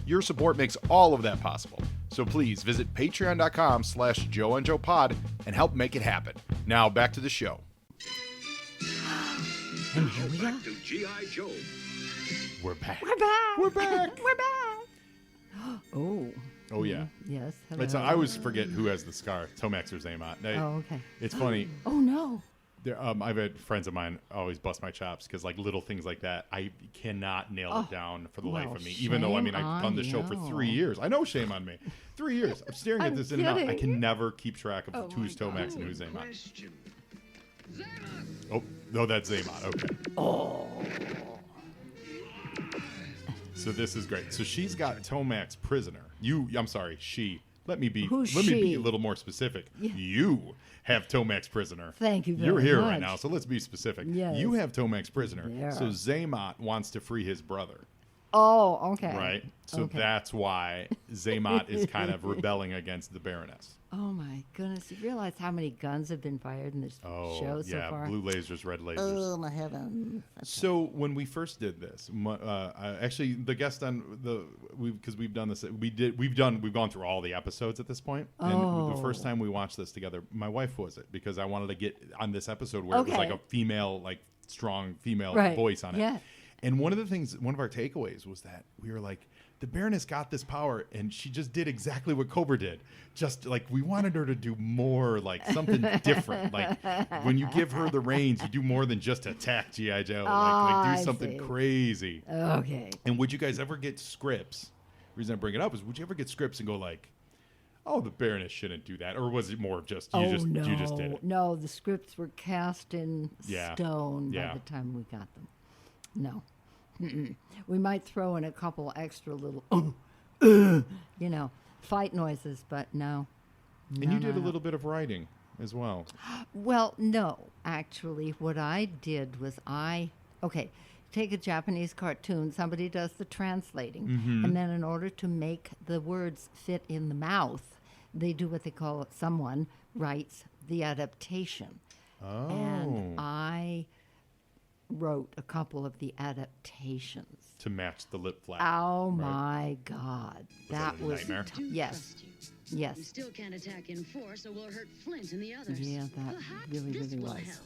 Speaker 1: Your support makes all of that possible. So please visit patreon.com/JoeOnJoePod and help make it happen. Now back to the show.
Speaker 4: And here we are.
Speaker 6: Back to G.I. Joe.
Speaker 1: We're back.
Speaker 4: We're back.
Speaker 1: We're back.
Speaker 4: We're back. Oh.
Speaker 1: Oh, yeah.
Speaker 4: Yes. Hello.
Speaker 1: I always forget who has the scar. Tomax or Zaymot.
Speaker 4: Oh, okay.
Speaker 1: It's funny.
Speaker 4: Oh, no.
Speaker 1: I've had friends of mine always bust my chops because like little things like that, I cannot nail it down for the life
Speaker 4: well,
Speaker 1: of me. Even though,
Speaker 4: shame
Speaker 1: I've done the show for
Speaker 4: on
Speaker 1: 3
Speaker 4: you.
Speaker 1: years. I know, shame on me. 3 years. I'm staring at
Speaker 4: I'm
Speaker 1: this in and out. I
Speaker 4: kidding.
Speaker 1: can never keep track of
Speaker 4: Oh,
Speaker 1: who's
Speaker 4: my
Speaker 1: Tomax
Speaker 4: God.
Speaker 1: and who's Zaymot.
Speaker 5: Question.
Speaker 1: Oh, no, that's Zaymot. Okay.
Speaker 4: Oh.
Speaker 1: So this is great. So she's got Tomac's prisoner. I'm sorry, she. Let me be
Speaker 4: Who's
Speaker 1: let me be
Speaker 4: she?
Speaker 1: a little more specific. You have Tomac's prisoner.
Speaker 4: Thank you very
Speaker 1: You're here
Speaker 4: much.
Speaker 1: right now, so let's be specific.
Speaker 4: Yes.
Speaker 1: You have Tomac's prisoner.
Speaker 4: There.
Speaker 1: So Zaymot wants to free his brother.
Speaker 4: Oh, okay.
Speaker 1: Right? So
Speaker 4: Okay.
Speaker 1: that's why Zaymot is kind of rebelling against the Baroness.
Speaker 4: Oh my goodness! You realize how many guns have been fired in this
Speaker 1: Oh,
Speaker 4: show so
Speaker 1: yeah,
Speaker 4: far?
Speaker 1: blue lasers, red lasers.
Speaker 4: Oh my heavens!
Speaker 1: So when we first did this, actually the guest on because we've done this, we've gone through all the episodes at this point, and the first time we watched this together, my wife was it because I wanted to get on this episode where it was like a female, like strong female voice on it.
Speaker 4: Yeah.
Speaker 1: And one of our takeaways was that we were like, the Baroness got this power, and she just did exactly what Cobra did. Just like we wanted her to do more, like something different. Like when you give her the reins, you do more than just attack G.I. Joe. Like do
Speaker 4: I
Speaker 1: something
Speaker 4: see.
Speaker 1: crazy.
Speaker 4: Okay.
Speaker 1: And would you guys ever get scripts? The reason I bring it up is, would you ever get scripts and go like, "Oh, the Baroness shouldn't do that," or was it more of just you just did it?
Speaker 4: No, the scripts were cast in
Speaker 1: Yeah.
Speaker 4: stone
Speaker 1: Yeah.
Speaker 4: by the time we got them. No. Mm-mm. We might throw in a couple extra little, fight noises, but no.
Speaker 1: And you did a little bit of writing as well.
Speaker 4: Well, no. Actually, what I did was take a Japanese cartoon, somebody does the translating,
Speaker 1: Mm-hmm.
Speaker 4: and then in order to make the words fit in the mouth, they do what they call someone writes the adaptation.
Speaker 1: Oh.
Speaker 4: And I wrote a couple of the adaptations.
Speaker 1: To match the lip flap.
Speaker 4: Oh
Speaker 1: right?
Speaker 4: my God.
Speaker 1: that
Speaker 4: That
Speaker 1: a
Speaker 4: was
Speaker 1: nightmare?
Speaker 4: yes.
Speaker 5: You
Speaker 4: Yes.
Speaker 5: still can't attack in force or we'll hurt Flint and the others.
Speaker 4: Yeah, that
Speaker 5: Perhaps
Speaker 4: really,
Speaker 5: this
Speaker 4: really
Speaker 5: will
Speaker 4: was.
Speaker 5: help.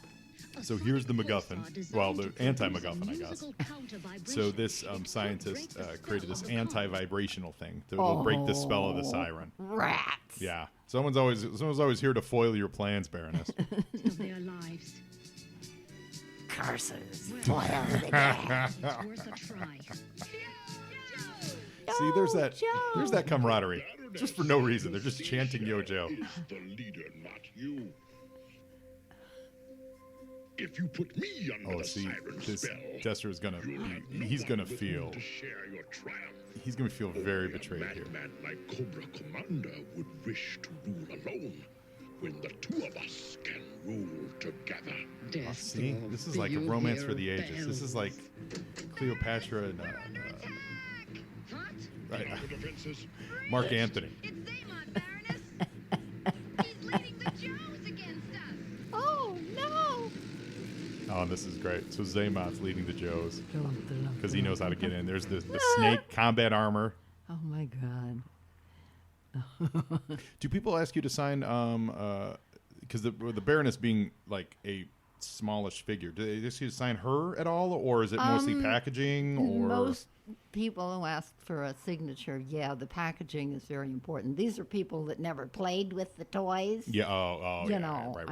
Speaker 5: A
Speaker 1: So here's the
Speaker 5: sonic pulsar
Speaker 1: MacGuffin.
Speaker 5: designed
Speaker 1: Well, the
Speaker 5: to produce a
Speaker 1: anti-MacGuffin, I guess.
Speaker 5: musical counter-vibration.
Speaker 1: So this
Speaker 5: It could
Speaker 1: scientist
Speaker 5: break the
Speaker 1: created this
Speaker 5: spell of the
Speaker 1: anti-vibrational thing that will break the spell of the siren.
Speaker 4: Rats.
Speaker 1: Yeah. Someone's always here to foil your plans, Baroness.
Speaker 5: cost of their lives.
Speaker 4: Curses.
Speaker 5: It's worth a try.
Speaker 1: See, there's that
Speaker 4: Joe.
Speaker 1: camaraderie. Just for no reason. They're just chanting Yo Joe.
Speaker 6: Is the leader, not you. If you put me under
Speaker 1: Oh,
Speaker 6: the
Speaker 1: see,
Speaker 6: siren
Speaker 1: this
Speaker 6: spell,
Speaker 1: Jester is gonna
Speaker 6: you'll have no
Speaker 1: he's
Speaker 6: one
Speaker 1: gonna
Speaker 6: with whom
Speaker 1: feel
Speaker 6: to share your triumph.
Speaker 1: he's gonna feel very
Speaker 6: Only
Speaker 1: betrayed
Speaker 6: a
Speaker 1: here.
Speaker 6: madman like Cobra Commander would wish to rule alone, when the two of us can rule together.
Speaker 1: See, this is like a romance for the ages. This is like Cleopatra and right,
Speaker 6: The defenses.
Speaker 1: Mark Anthony.
Speaker 7: It's Zaymot, Baroness. He's leading the Joes against us.
Speaker 4: Oh no.
Speaker 1: Oh, this is great. So Zaymot's leading the Joes because he knows how to get in. There's the snake combat armor.
Speaker 4: Oh my God.
Speaker 1: Do people ask you to sign? Because the Baroness being like a smallish figure, do they ask you to sign her at all, or is it mostly packaging? Or
Speaker 4: Most people who ask for a signature, yeah, the packaging is very important. These are people that never played with the toys.
Speaker 1: yeah, oh,
Speaker 4: You
Speaker 1: yeah,
Speaker 4: know,
Speaker 1: right,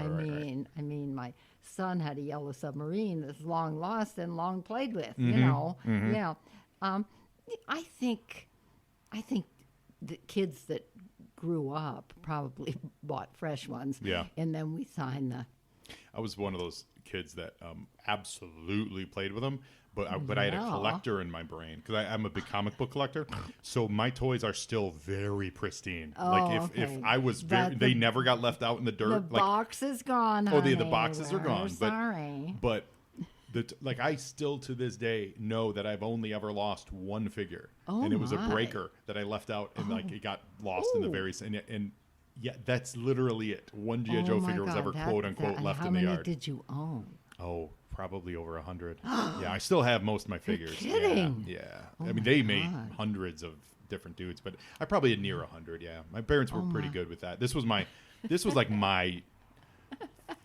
Speaker 4: I mean, my son had a yellow submarine that's long lost and long played with. You know, yeah. I think the kids that grew up probably bought fresh ones.
Speaker 1: Yeah.
Speaker 4: And then we signed the.
Speaker 1: I was one of those kids that absolutely played with them, but I had a
Speaker 4: Yeah.
Speaker 1: collector in my brain because I'm a big comic book collector. So my toys are still very pristine. Like if
Speaker 4: okay.
Speaker 1: I was
Speaker 4: But
Speaker 1: they
Speaker 4: the-
Speaker 1: never got left out in the
Speaker 4: The
Speaker 1: dirt. Like
Speaker 4: box is gone.
Speaker 1: oh, the
Speaker 4: honey.
Speaker 1: boxes are
Speaker 4: We're
Speaker 1: gone.
Speaker 4: Sorry.
Speaker 1: But like I still to this day know that I've only ever lost one figure,
Speaker 4: Oh,
Speaker 1: and it was a
Speaker 4: my.
Speaker 1: breaker that I left out, and like it got lost in the
Speaker 4: Ooh.
Speaker 1: very and yeah, that's literally it. One G.I.
Speaker 4: Oh
Speaker 1: Joe
Speaker 4: my
Speaker 1: figure was
Speaker 4: God,
Speaker 1: ever
Speaker 4: that-
Speaker 1: quote unquote
Speaker 4: that-
Speaker 1: left
Speaker 4: how
Speaker 1: in the
Speaker 4: many
Speaker 1: yard.
Speaker 4: did you own?
Speaker 1: Oh, probably over 100. Yeah, I still have most of my figures.
Speaker 4: kidding.
Speaker 1: Yeah.
Speaker 4: Oh
Speaker 1: I mean,
Speaker 4: my
Speaker 1: they made
Speaker 4: God.
Speaker 1: hundreds of different dudes, but I probably had near 100. Yeah, my parents were pretty good with that. This was like my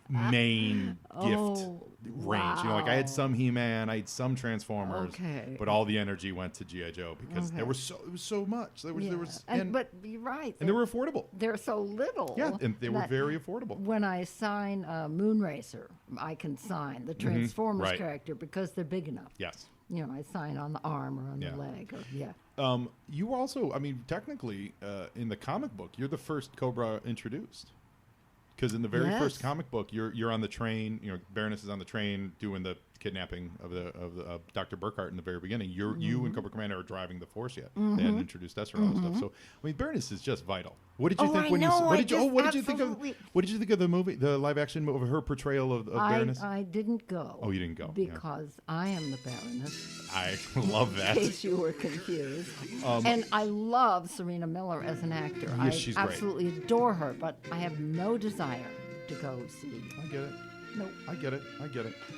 Speaker 1: main gift
Speaker 4: Oh,
Speaker 1: range. You know, like I had
Speaker 4: wow.
Speaker 1: some He-Man, I had some Transformers,
Speaker 4: Okay.
Speaker 1: but all the energy went to G.I. Joe because
Speaker 4: Okay.
Speaker 1: there was so much. There was
Speaker 4: but you're right.
Speaker 1: and they were affordable.
Speaker 4: They're so little.
Speaker 1: Yeah, and they were
Speaker 4: that
Speaker 1: very affordable.
Speaker 4: When I sign Moonracer, I can sign the Transformers
Speaker 1: Mm-hmm. Right.
Speaker 4: character because they're big enough.
Speaker 1: Yes.
Speaker 4: You know, I sign on the arm or on
Speaker 1: Yeah.
Speaker 4: the leg. Or,
Speaker 1: You also, I mean, technically, in the comic book, you're the first Cobra introduced. Because in the very
Speaker 4: Yes.
Speaker 1: first comic book, you're on the train. You know, Baroness is on the train doing the kidnapping of Dr. Burkhart in the very beginning. You and Cobra Commander are driving the Force yet. They hadn't introduced us or all that stuff. So I mean, Baroness is just vital. What did you think when you? What did you think of? What did you think of the movie, the live action movie, of her portrayal of Baroness?
Speaker 4: I didn't go.
Speaker 1: Oh, you didn't go. Yeah.
Speaker 4: Because I am the Baroness.
Speaker 1: I love that.
Speaker 4: In case you were confused. And I love Serena Miller as an actor.
Speaker 1: Yes, she's
Speaker 4: I
Speaker 1: great.
Speaker 4: absolutely adore her, but I have no desire to go see.
Speaker 1: I get it.
Speaker 4: Nope.
Speaker 1: I get it.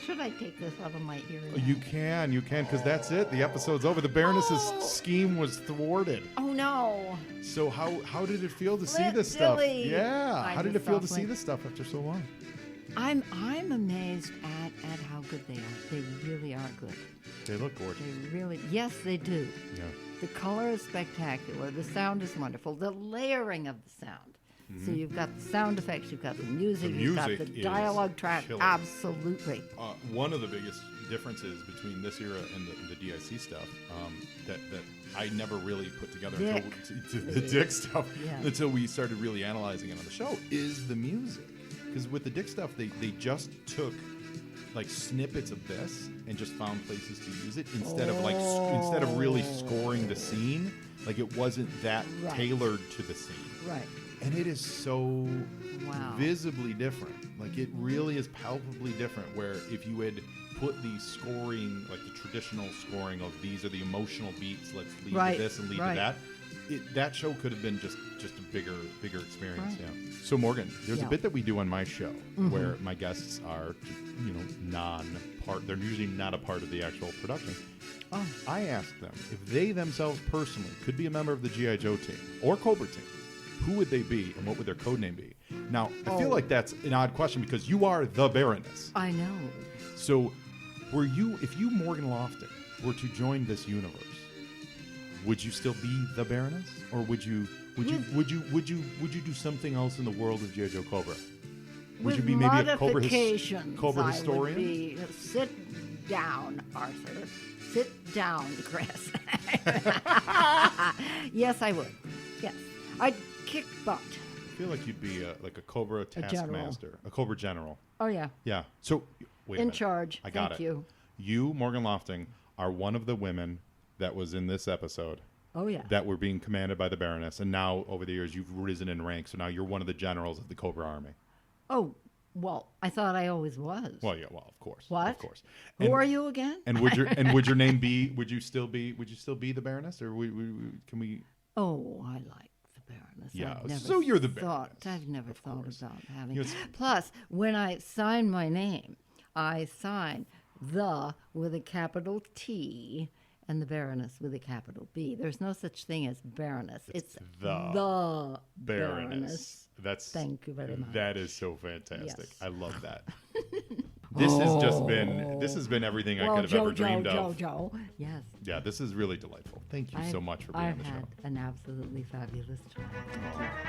Speaker 4: Should I take this out of my ear?
Speaker 1: You can, because that's it. The episode's over. The Baroness's scheme was thwarted.
Speaker 4: Oh no!
Speaker 1: So how did it feel to see this stuff?
Speaker 4: Silly.
Speaker 1: Yeah.
Speaker 4: I
Speaker 1: How did it
Speaker 4: just
Speaker 1: feel to
Speaker 4: felt
Speaker 1: see
Speaker 4: like-
Speaker 1: this stuff after so long?
Speaker 4: I'm amazed at how good they are. They really are good.
Speaker 1: They look gorgeous.
Speaker 4: They really, yes, they do.
Speaker 1: Yeah.
Speaker 4: The color is spectacular. The sound is wonderful. The layering of the sound. So you've got the sound effects, you've got the music, you've got
Speaker 1: music
Speaker 4: the
Speaker 1: is
Speaker 4: dialogue track.
Speaker 1: killer.
Speaker 4: Absolutely.
Speaker 1: One of the biggest differences between this era and the DIC stuff that I never really put together
Speaker 4: Dick.
Speaker 1: until the Dick stuff
Speaker 4: Yeah.
Speaker 1: until we started really analyzing it on the show is the music. Because with the Dick stuff, they just took like snippets of this and just found places to use it instead of really scoring the scene. Like it wasn't that
Speaker 4: Right.
Speaker 1: tailored to the scene.
Speaker 4: Right.
Speaker 1: And it is so
Speaker 4: Wow.
Speaker 1: visibly different. Like it really is palpably different. Where if you had put the scoring, like the traditional scoring of these are the emotional beats, let's lead
Speaker 4: Right,
Speaker 1: to this and lead
Speaker 4: right.
Speaker 1: to that, that show could have been just a bigger experience.
Speaker 4: Right.
Speaker 1: Yeah. So Morgan, there's a
Speaker 4: Yeah.
Speaker 1: bit that we do on my show where my guests are, non-part. They're usually not a part of the actual production.
Speaker 4: Oh.
Speaker 1: I asked them if they themselves personally could be a member of the G.I. Joe team or Cobra team. Who would they be, and what would their code name be? Now, I feel like that's an odd question because you are the Baroness.
Speaker 4: I know.
Speaker 1: So, if you, Morgan Lofting, were to join this universe, would you still be the Baroness, or would you do something else in the world of G.I. Joe Cobra? Would you be maybe a Cobra
Speaker 4: modifications,
Speaker 1: historian?
Speaker 4: I would be, sit down, Arthur. Sit down, Chris. Yes, I would. Yes, I'd kick butt.
Speaker 1: I feel like you'd be like a Cobra
Speaker 4: general.
Speaker 1: taskmaster, a Cobra general.
Speaker 4: Oh yeah.
Speaker 1: Yeah. So, wait a
Speaker 4: In
Speaker 1: minute.
Speaker 4: charge.
Speaker 1: I got
Speaker 4: Thank
Speaker 1: it.
Speaker 4: you.
Speaker 1: You, Morgan Lofting, are one of the women that was in this episode
Speaker 4: Oh yeah.
Speaker 1: that were being commanded by the Baroness, and now over the years you've risen in rank, so now you're one of the generals of the Cobra Army.
Speaker 4: Oh well, I thought I always was.
Speaker 1: Well, yeah, well, of course.
Speaker 4: What?
Speaker 1: Of course.
Speaker 4: Who are you again?
Speaker 1: And would your name be? Would you still be the Baroness, or can we?
Speaker 4: Oh, I like the Baroness.
Speaker 1: Yeah,
Speaker 4: I've never
Speaker 1: so you're the
Speaker 4: thought,
Speaker 1: Baroness,
Speaker 4: I've never
Speaker 1: of
Speaker 4: thought
Speaker 1: course.
Speaker 4: about having.
Speaker 1: You know,
Speaker 4: Plus, when I sign my name, I sign the with a capital T and the Baroness with a capital B. There's no such thing as Baroness. It's
Speaker 1: the
Speaker 4: Baroness.
Speaker 1: That's
Speaker 4: Thank you very much.
Speaker 1: That is so fantastic.
Speaker 4: Yes.
Speaker 1: I love that. This has been everything I
Speaker 4: Well,
Speaker 1: could have ever
Speaker 4: Joe,
Speaker 1: dreamed of.
Speaker 4: Joe. Yes.
Speaker 1: Yeah, this is really delightful. Thank you so much for being
Speaker 4: I've
Speaker 1: on the show.
Speaker 4: had an absolutely fabulous time.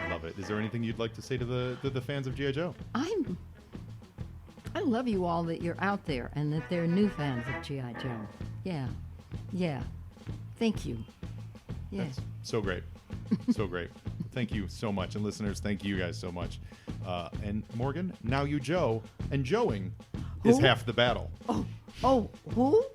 Speaker 1: I love it. Is there anything you'd like to say to the fans of G.I. Joe?
Speaker 4: I love you all that you're out there and that they're new fans of G.I. Joe. Yeah. Thank you. Yeah.
Speaker 1: That's so great. So great. Thank you so much. And listeners, thank you guys so much. And Morgan, now you Joe. And Joeing is
Speaker 4: Who?
Speaker 1: half the battle.
Speaker 4: Oh, who?